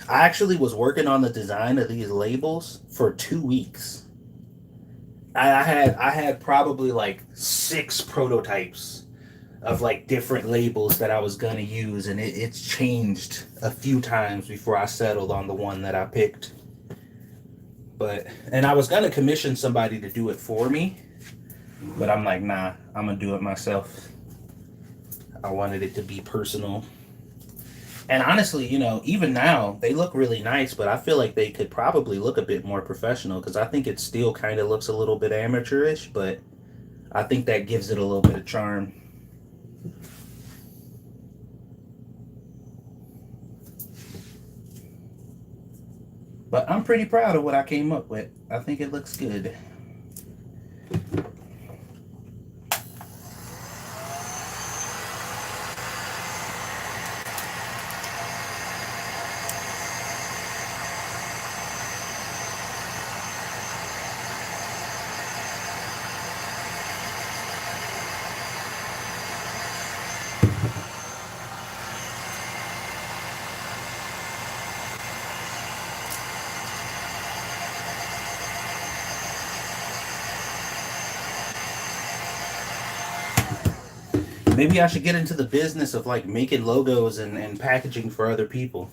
I actually was working on the design of these labels for 2 weeks. I had probably like 6 prototypes of like different labels that I was gonna use, and it's changed a few times before I settled on the one that I picked. And I was gonna commission somebody to do it for me, but I'm like, nah, I'm gonna do it myself. I wanted it to be personal. And honestly, even now they look really nice, but I feel like they could probably look a bit more professional because I think it still kind of looks a little bit amateurish, but I think that gives it a little bit of charm. But I'm pretty proud of what I came up with. I think it looks good. Maybe I should get into the business of like making logos and packaging for other people.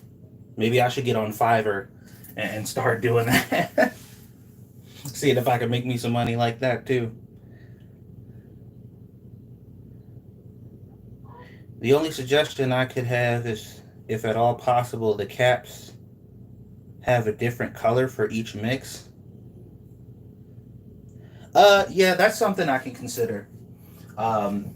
Maybe I should get on Fiverr and start doing that. Seeing if I can make me some money like that too. The only suggestion I could have is, if at all possible, the caps have a different color for each mix. Yeah, that's something I can consider. Um,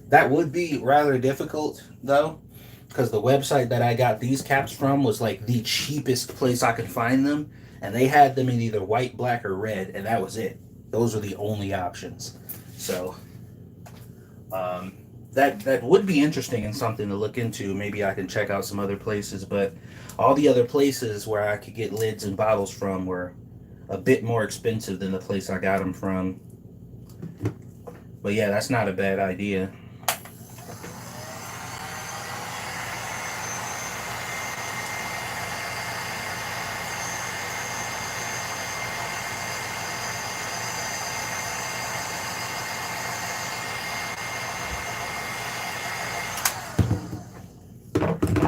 that would be rather difficult though, because the website that I got these caps from was like the cheapest place I could find them, and they had them in either white, black, or red, and that was it. Those were the only options. So um, that would be interesting and something to look into. Maybe I can check out some other places, but all the other places where I could get lids and bottles from were a bit more expensive than the place I got them from. But yeah, that's not a bad idea.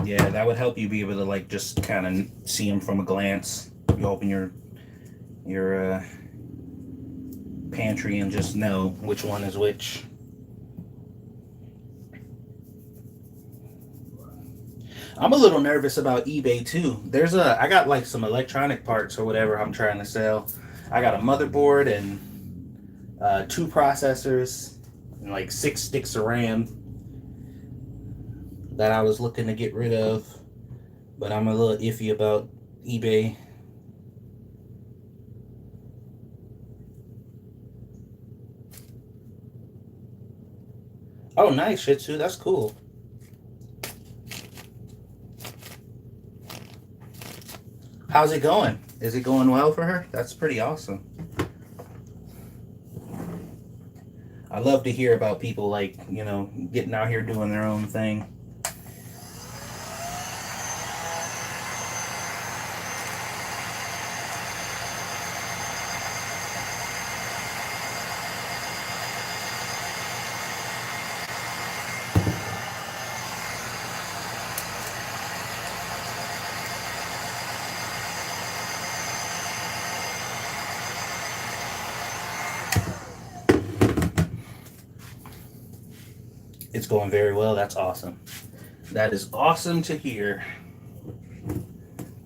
Yeah, that would help you be able to like just kind of see them from a glance. You open your pantry and just know which one is which. I'm a little nervous about eBay too. I got like some electronic parts or whatever I'm trying to sell. I got a motherboard and 2 processors and like 6 sticks of RAM that I was looking to get rid of, but I'm a little iffy about eBay. Oh, nice, Shih Tzu. That's cool. How's it going? Is it going well for her? That's pretty awesome. I love to hear about people like, getting out here doing their own thing. It's going very well. That's awesome. That is awesome to hear.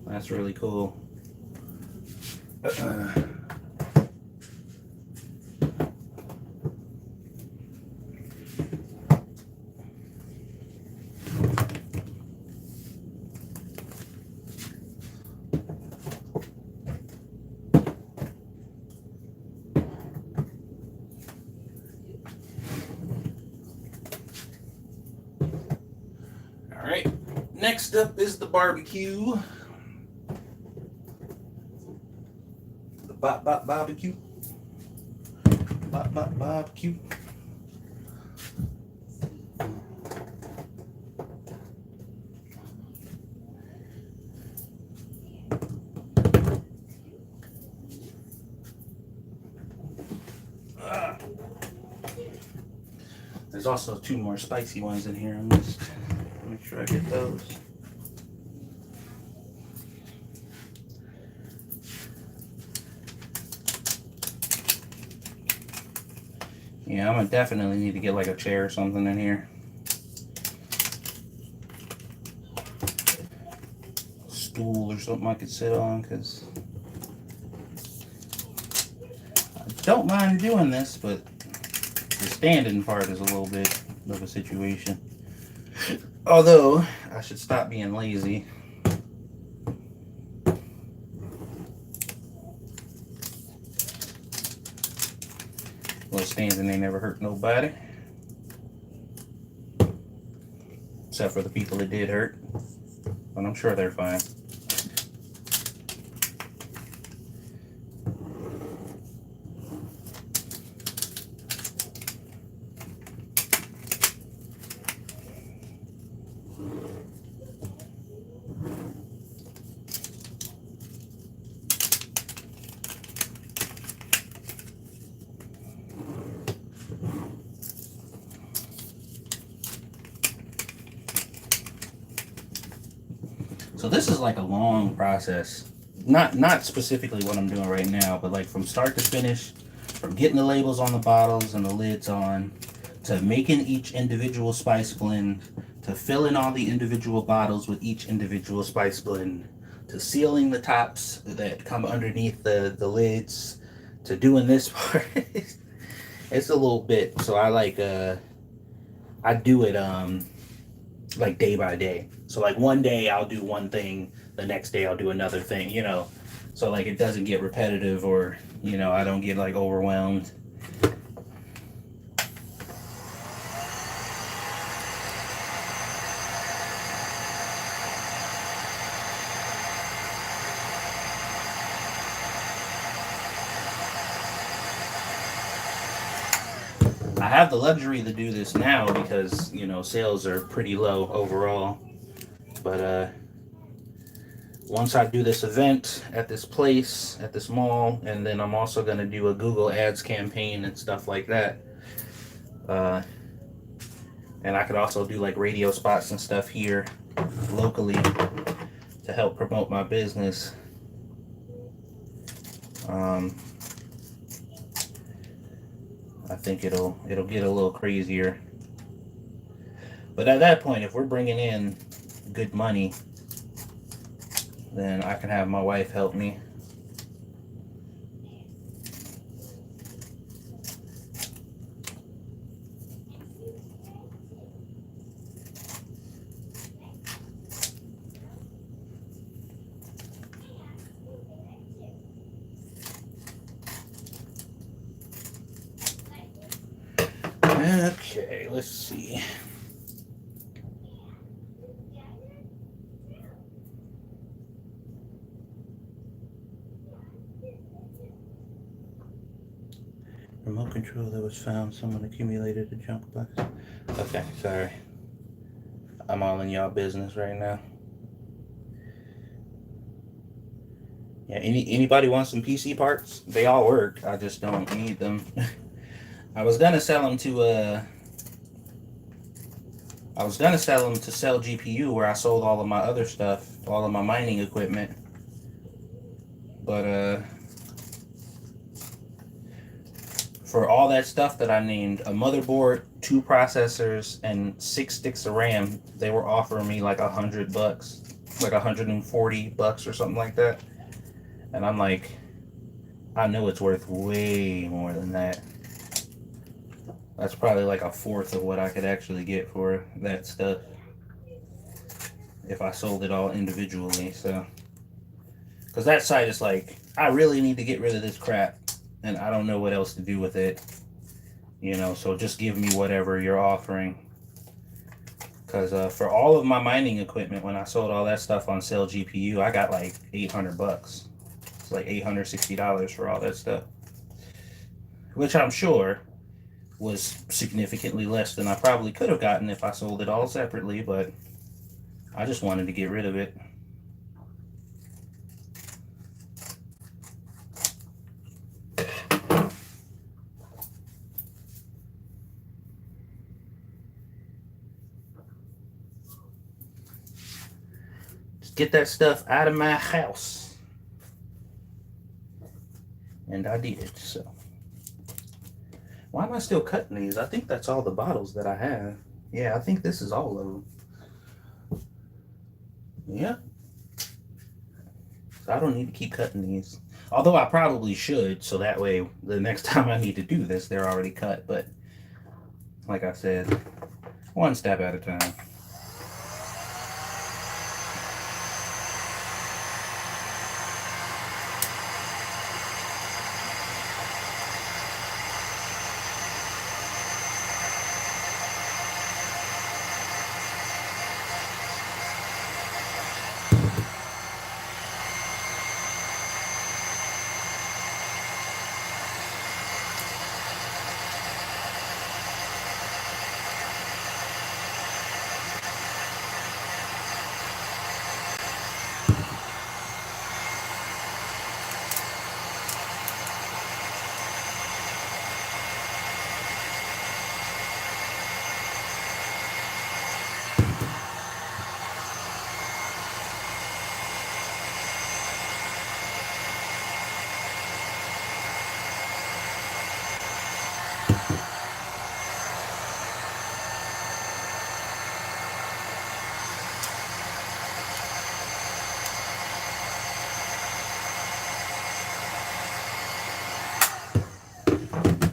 That's really cool. All Alright, next up is the barbecue. The barbecue. Barbecue. There's also 2 more spicy ones in here. I'm just make sure I get those. Yeah, I'm gonna definitely need to get like a chair or something in here. Stool or something I could sit on, because I don't mind doing this, but the standing part is a little bit of a situation. Although, I should stop being lazy. Well, standing ain't never hurt nobody. Except for the people it did hurt. But I'm sure they're fine. So this is like a long process. Not specifically what I'm doing right now, but like from start to finish, from getting the labels on the bottles and the lids on, to making each individual spice blend, to filling all the individual bottles with each individual spice blend, to sealing the tops that come underneath the lids, to doing this part. It's a little bit. So I do it like day by day. So like one day I'll do one thing, the next day I'll do another thing, you know. So like it doesn't get repetitive, or, you know, I don't get like overwhelmed. I have the luxury to do this now because, you know, sales are pretty low overall. But once I do this event at this place, at this mall, and then I'm also going to do a Google Ads campaign and stuff like that. And I could also do like radio spots and stuff here locally to help promote my business. I think it'll get a little crazier. But at that point, if we're bringing in good money, then I can have my wife help me. Okay, let's see. Remote control that was found. Someone accumulated a junk box. Okay, sorry. I'm all in y'all business right now. Yeah, anybody want some PC parts? They all work. I just don't need them. I was gonna sell them to sell GPU, where I sold all of my other stuff, all of my mining equipment. But for all that stuff that I named, a motherboard, 2 processors, and 6 sticks of RAM, they were offering me like $100, like $140 or something like that. And I'm like, I know it's worth way more than that. That's probably like a fourth of what I could actually get for that stuff if I sold it all individually. So, because that site is like, I really need to get rid of this crap, and I don't know what else to do with it, you know, so just give me whatever you're offering. Because for all of my mining equipment, when I sold all that stuff on Sell GPU, I got like $800. It's like $860 for all that stuff, which I'm sure was significantly less than I probably could have gotten if I sold it all separately, but I just wanted to get rid of it. Get that stuff out of my house. And I did, so. Why am I still cutting these? I think that's all the bottles that I have. Yeah, I think this is all of them. Yeah. So I don't need to keep cutting these. Although I probably should, so that way the next time I need to do this, they're already cut. But like I said, one step at a time.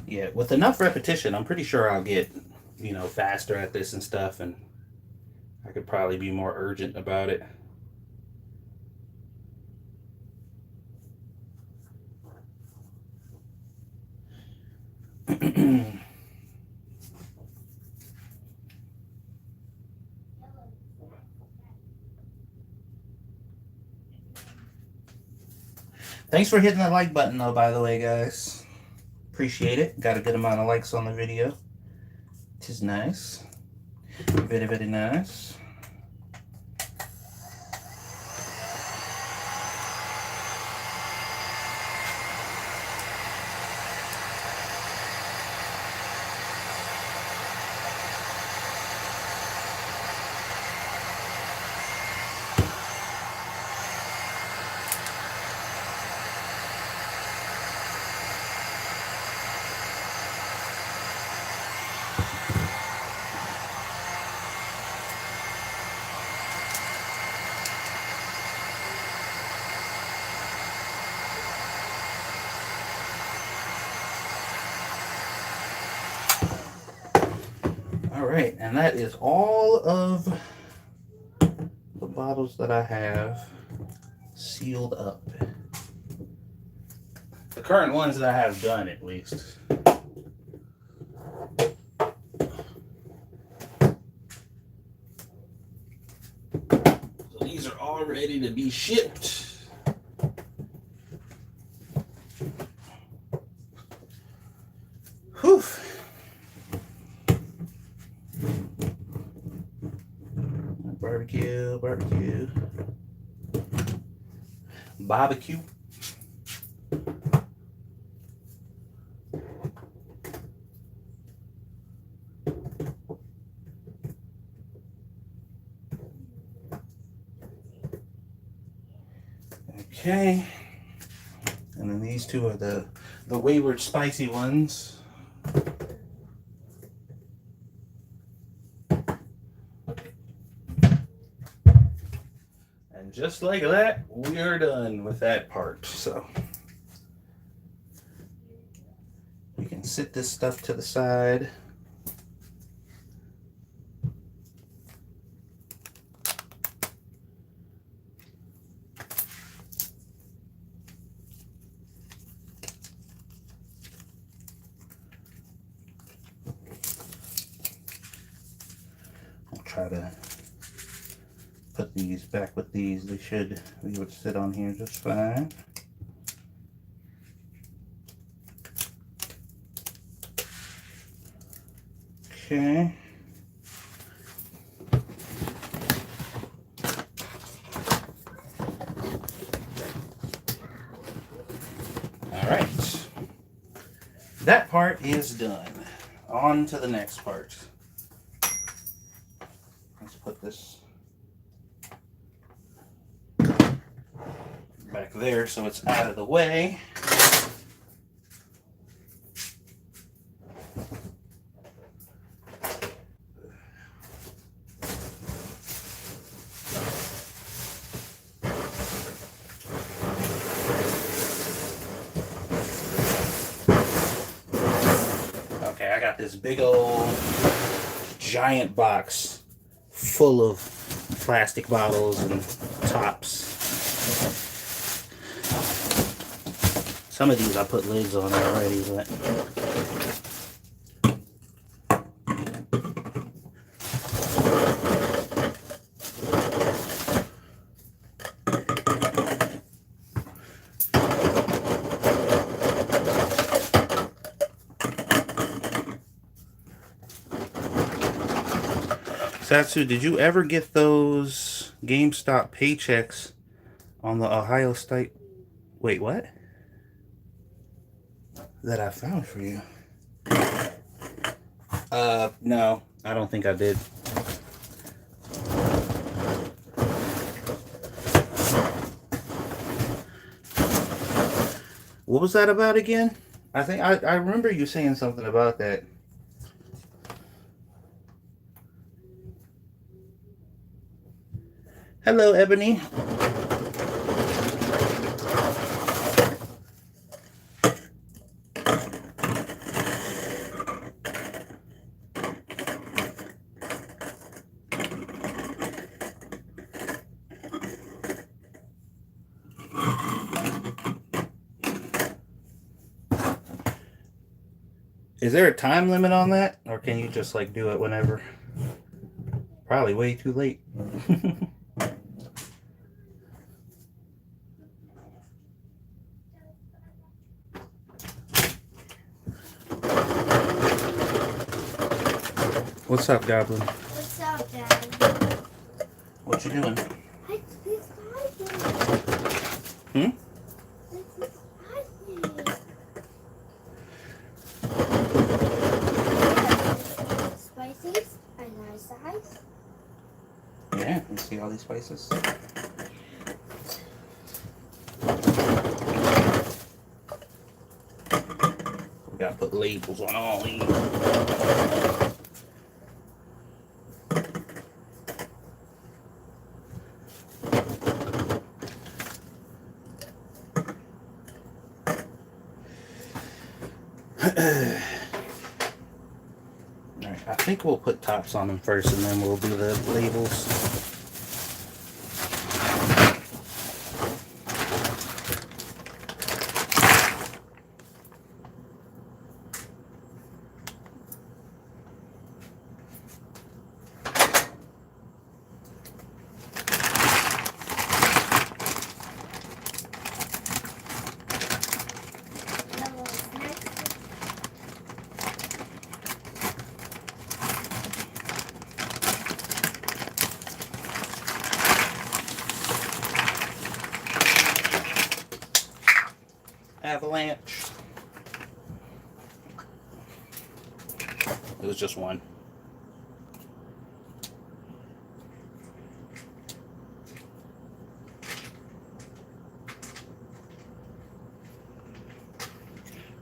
Yeah, with enough repetition, I'm pretty sure I'll get, faster at this and stuff, and I could probably be more urgent about it. Thanks for hitting the like button, though, by the way, guys. Appreciate it. Got a good amount of likes on the video. Which is nice. Very, very nice. All right, and that is all of the bottles that I have sealed up. The current ones that I have done, at least. So these are all ready to be shipped. Whew. Barbecue, barbecue, barbecue. Okay, and then these two are the wayward spicy ones. And just like that, we are done with that part. So you can sit this stuff to the side. try to put these back with these. They would sit on here just fine. Okay. All right. That part is done. On to the next part. Let's put this back there so it's out of the way. Okay, I got this big old giant box full of plastic bottles and tops. Some of these I put lids on already, but Satsu, did you ever get those GameStop paychecks on the Ohio State? Wait, what? That I found for you. No, I don't think I did. What was that about again? I think I remember you saying something about that. Hello, Ebony. Is there a time limit on that? Or can you just like do it whenever? Probably way too late. What's up, Goblin? What's up, Dad? What you doing? Hmm? Spices are nice size. Yeah, you see all these spices? We gotta put labels on all these. Alright, I think we'll put tops on them first and then we'll do the labels. Avalanche. It was just one.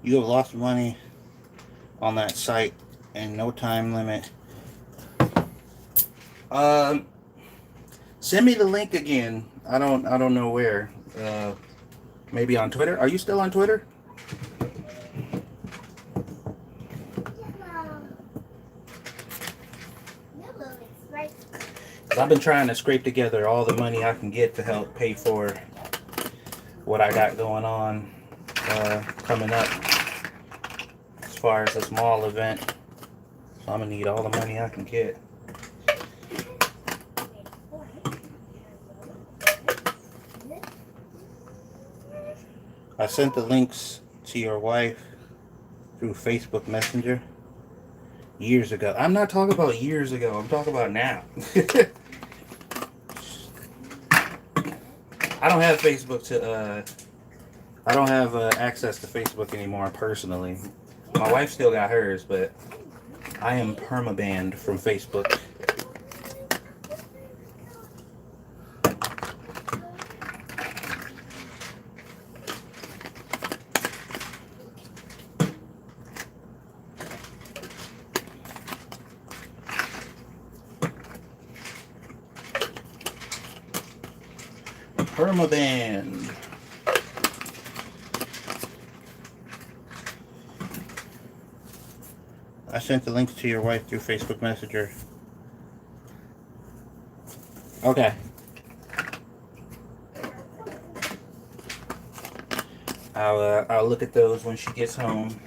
You have lost money on that site and no time limit. Send me the link again. I don't know where. Maybe on Twitter. Are you still on Twitter? I've been trying to scrape together all the money I can get to help pay for what I got going on coming up as far as this mall event. So I'm gonna need all the money I can get. I sent the links to your wife through Facebook Messenger years ago. I'm not talking about years ago. I'm talking about now. I don't have Facebook to. I don't have access to Facebook anymore personally. My wife still got hers, but I am permabanned from Facebook. Permabanned. I sent the links to your wife through Facebook Messenger. Okay. I'll look at those when she gets home.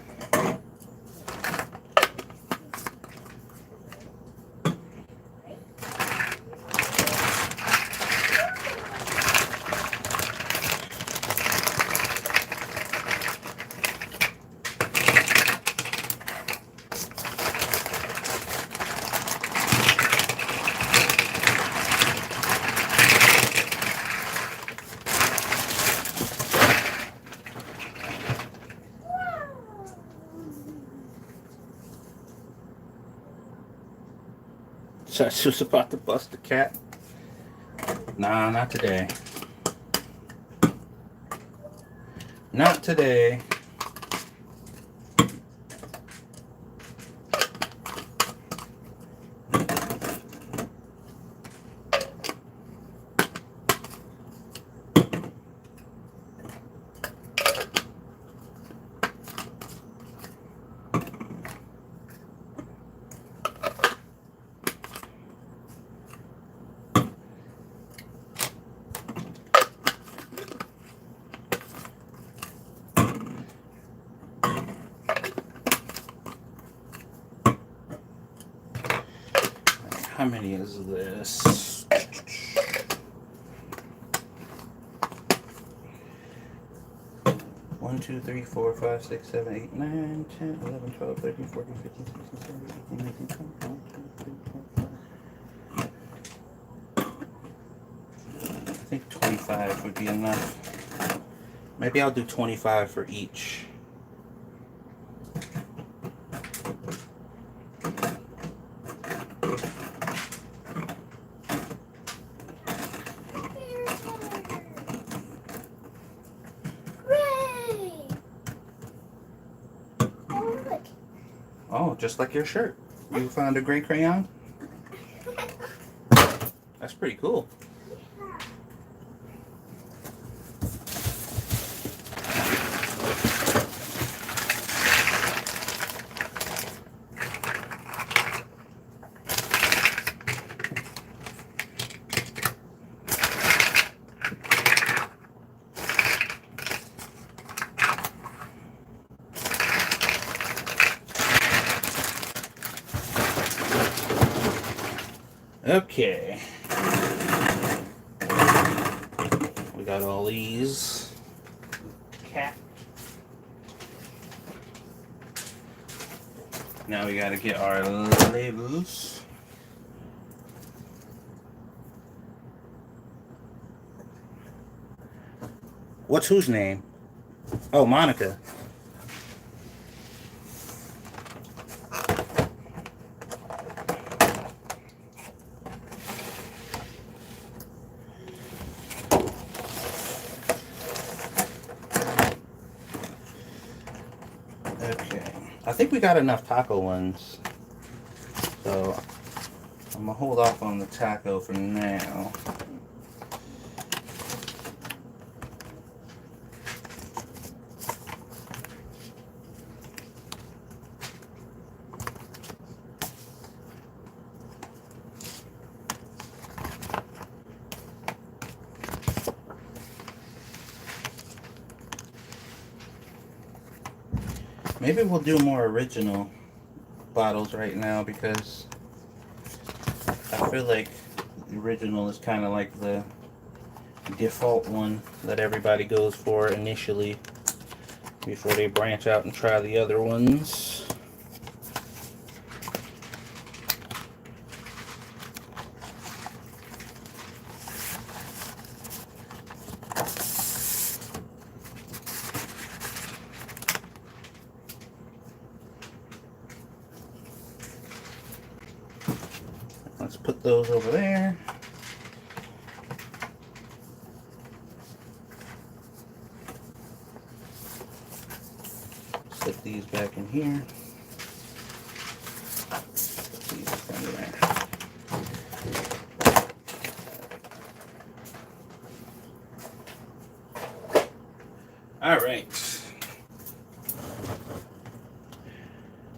So she was about to bust the cat. Nah, not today. Not today. How many is this? One, 2, 3, 4, 5, 6, 7, 8, 9, 10, 11, 12, 13, 14, 15, 16, 17, 18, 19, 20, 21, 22, 23, 24. I think 25 would be enough. Maybe I'll do 25 for each. Oh, just like your shirt. You found a gray crayon? That's pretty cool. Okay. We got all these. Cat. Now we gotta get our labels. What's whose name? Oh, Monica. I think we got enough taco ones, so I'm gonna hold off on the taco for now. Maybe we'll do more original bottles right now because I feel like the original is kind of like the default one that everybody goes for initially. before they branch out and try the other ones. Let's put those over there. Slip these back in here. Put these in there. All right.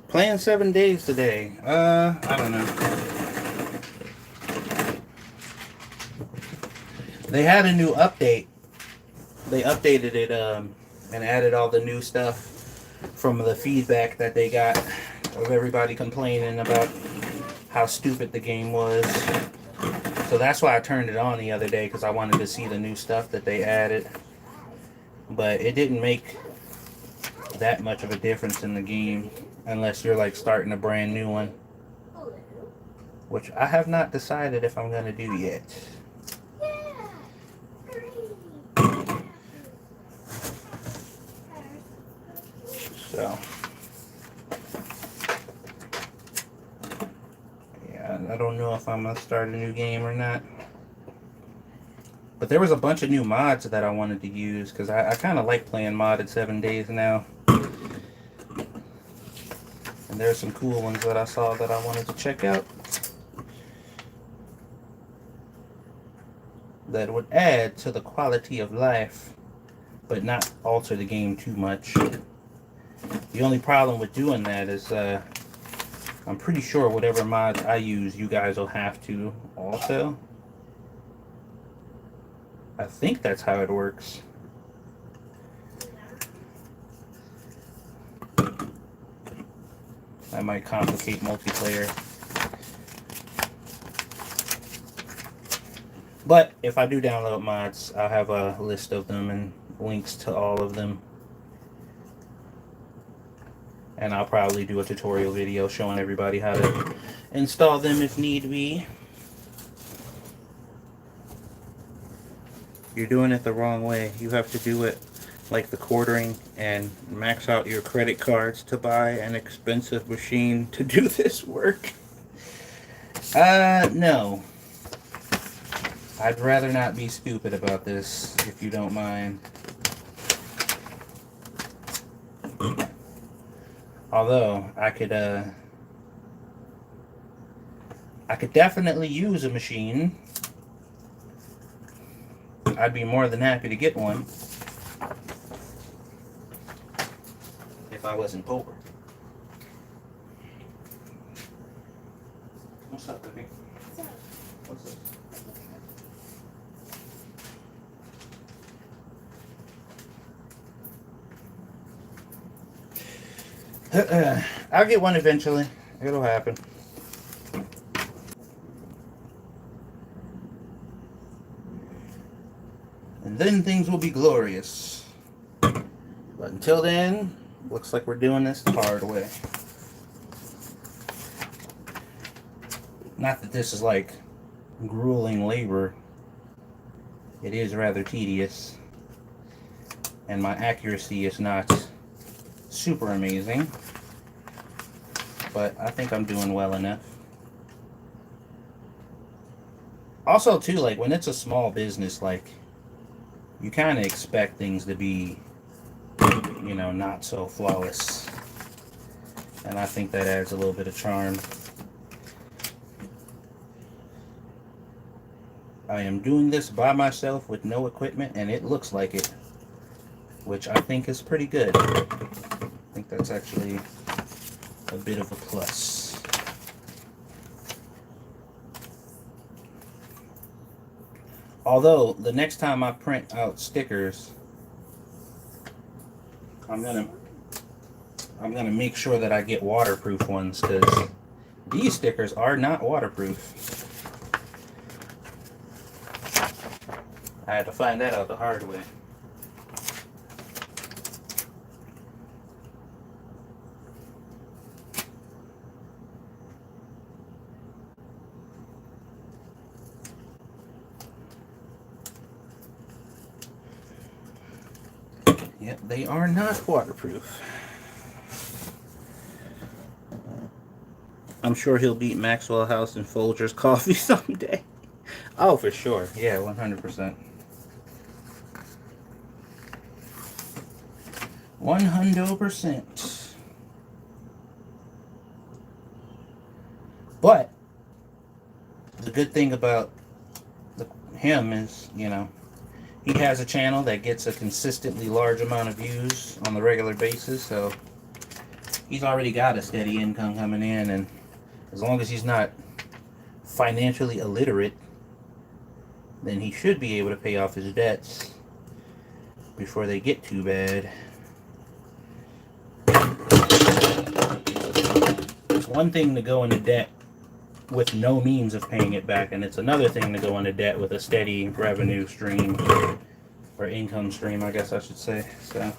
Playing 7 days today. I don't know. They had a new update. They updated it and added all the new stuff from the feedback that they got of everybody complaining about how stupid the game was. So that's why I turned it on the other day, because I wanted to see the new stuff that they added. But it didn't make that much of a difference in the game unless you're like starting a brand new one, which I have not decided if I'm going to do yet. So, yeah, I don't know if I'm going to start a new game or not. But there was a bunch of new mods that I wanted to use, because I kind of like playing modded 7 days now. And there's some cool ones that I saw that I wanted to check out that would add to the quality of life, but not alter the game too much. The only problem with doing that is I'm pretty sure whatever mods I use, you guys will have to also. I think that's how it works. That might complicate multiplayer. But if I do download mods, I'll have a list of them and links to all of them. And I'll probably do a tutorial video showing everybody how to install them if need be. You're doing it the wrong way. You have to do it like the quartering and max out your credit cards to buy an expensive machine to do this work. No. I'd rather not be stupid about this, if you don't mind. Although, I could definitely use a machine. I'd be more than happy to get one if I wasn't poor. What's up, baby? What's up? I'll get one eventually. It'll happen. And then things will be glorious. But until then, looks like we're doing this the hard way. Not that this is like grueling labor. It is rather tedious. And my accuracy is not super amazing. But I think I'm doing well enough. Also, too, like, when it's a small business, like, you kind of expect things to be, you know, not so flawless. And I think that adds a little bit of charm. I am doing this by myself with no equipment, and it looks like it, which I think is pretty good. I think that's actually a bit of a plus. Although, the next time I print out stickers, I'm gonna make sure that I get waterproof ones, because these stickers are not waterproof. I had to find that out the hard way. Yep, they are not waterproof. I'm sure he'll beat Maxwell House and Folgers coffee someday. Oh, for sure. Yeah, 100%. 100%. But the good thing about him is, you know, he has a channel that gets a consistently large amount of views on the regular basis, so he's already got a steady income coming in, and as long as he's not financially illiterate, then he should be able to pay off his debts before they get too bad. It's one thing to go into debt with no means of paying it back, and it's another thing to go into debt with a steady revenue stream, or income stream, I guess I should say. So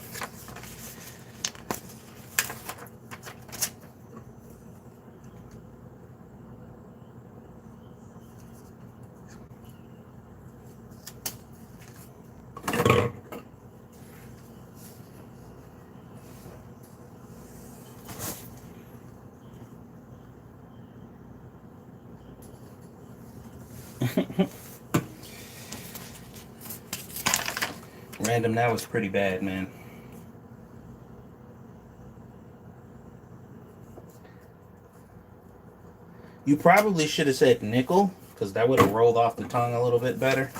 Random now is pretty bad, man. You probably should have said nickel, because that would have rolled off the tongue a little bit better.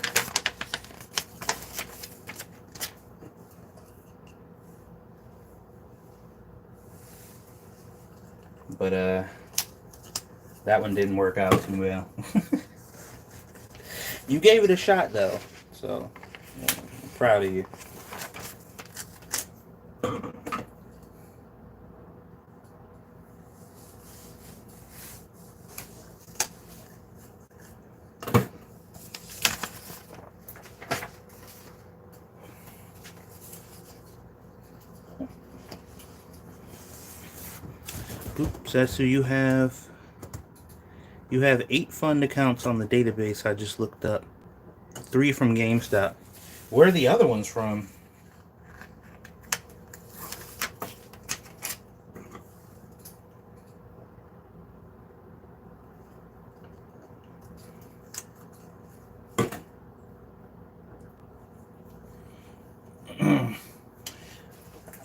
But that one didn't work out too well. You gave it a shot though, so yeah, I'm proud of you. Oops, that's who you have. You have 8 fund accounts on the database I just looked up. 3 from GameStop. Where are the other ones from?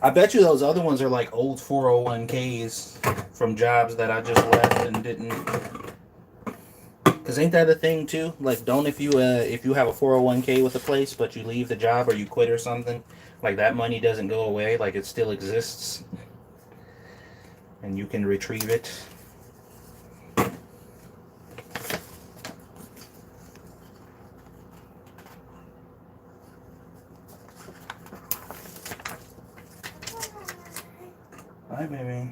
I bet you those other ones are like old 401ks from jobs that I just left and didn't. Cause ain't that a thing too? Like, don't if you have a 401k with a place, but you leave the job or you quit or something, like that money doesn't go away. Like it still exists, and you can retrieve it. Hi, baby.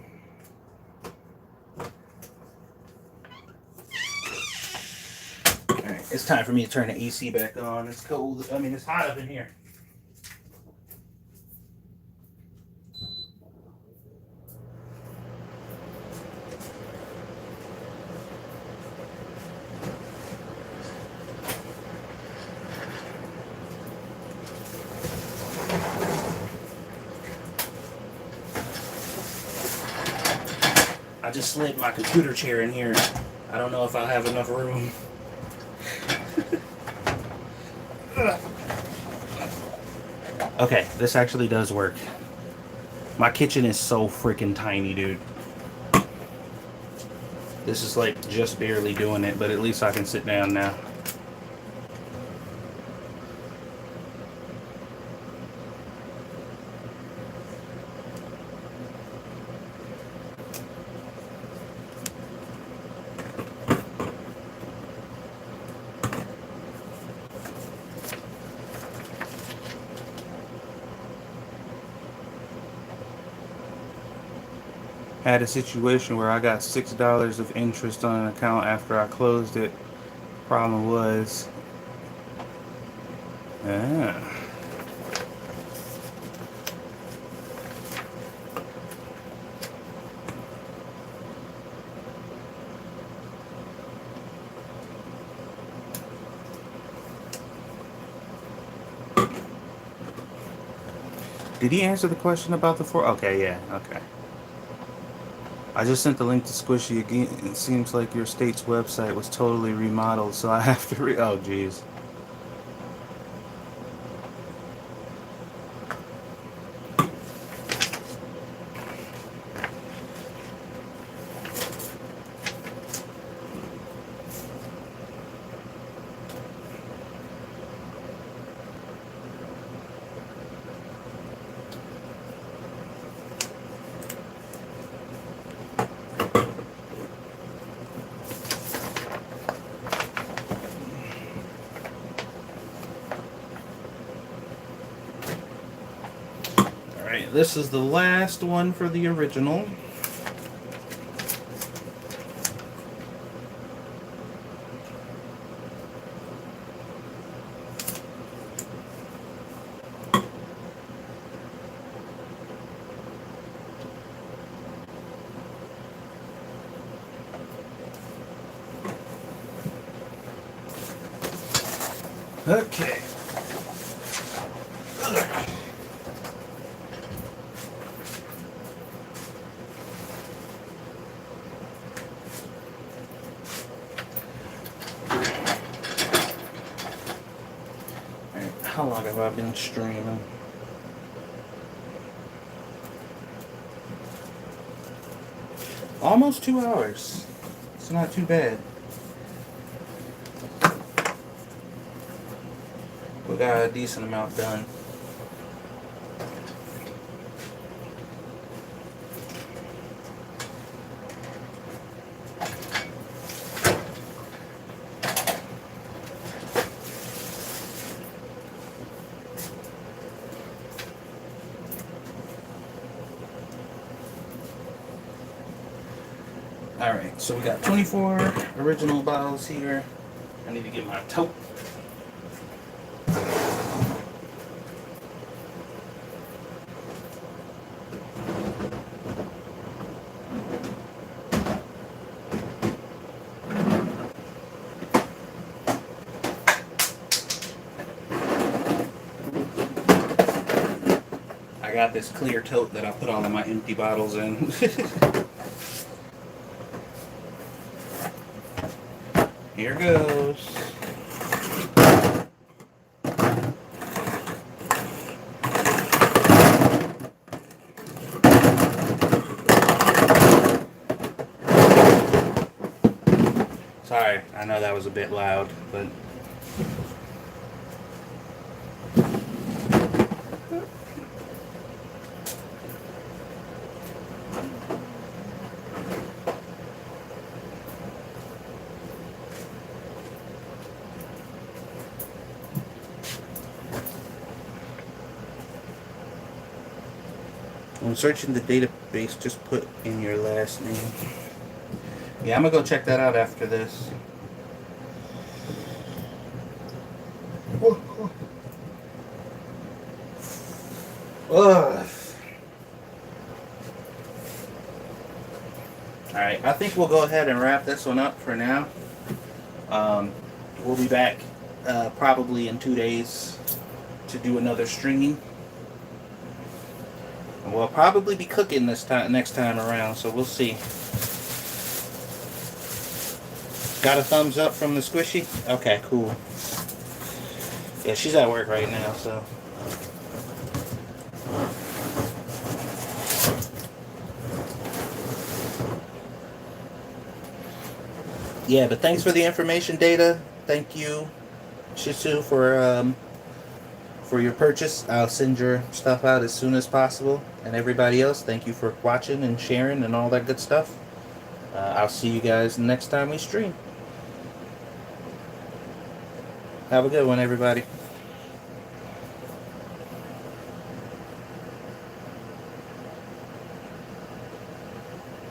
Alright, it's time for me to turn the AC back on. It's cold. I mean, it's hot up in here. I just slid my computer chair in here. I don't know if I'll have enough room. Okay, this actually does work. My kitchen is so freaking tiny, dude. This is like just barely doing it, but at least I can sit down now. Had a situation where I got $6 of interest on an account after I closed it. Problem was, Did he answer the question about the four? Okay, yeah, okay. I just sent the link to Squishy again. It seems like your state's website was totally remodeled, so I have to oh, jeez. Alright, this is the last one for the original. Okay. How long have I been streaming? Almost 2 hours. It's not too bad. We got a decent amount done. Alright, so we got 24 original bottles here. I need to get my tote. I got this clear tote that I put all of my empty bottles in. Here goes. Sorry, I know that was a bit loud, but when searching the database, just put in your last name. Yeah, I'm gonna go check that out after this. Ugh. Alright, I think we'll go ahead and wrap this one up for now. We'll be back probably in 2 days to do another stream. And we'll probably be cooking this time next time around, so we'll see. Got a thumbs up from the Squishy? Okay, cool. Yeah, she's at work right now, so. Yeah, but thanks for the information, Data. Thank you, Shisu, for your purchase. I'll send your stuff out as soon as possible. And everybody else, thank you for watching and sharing and all that good stuff. I'll see you guys next time we stream. Have a good one, everybody.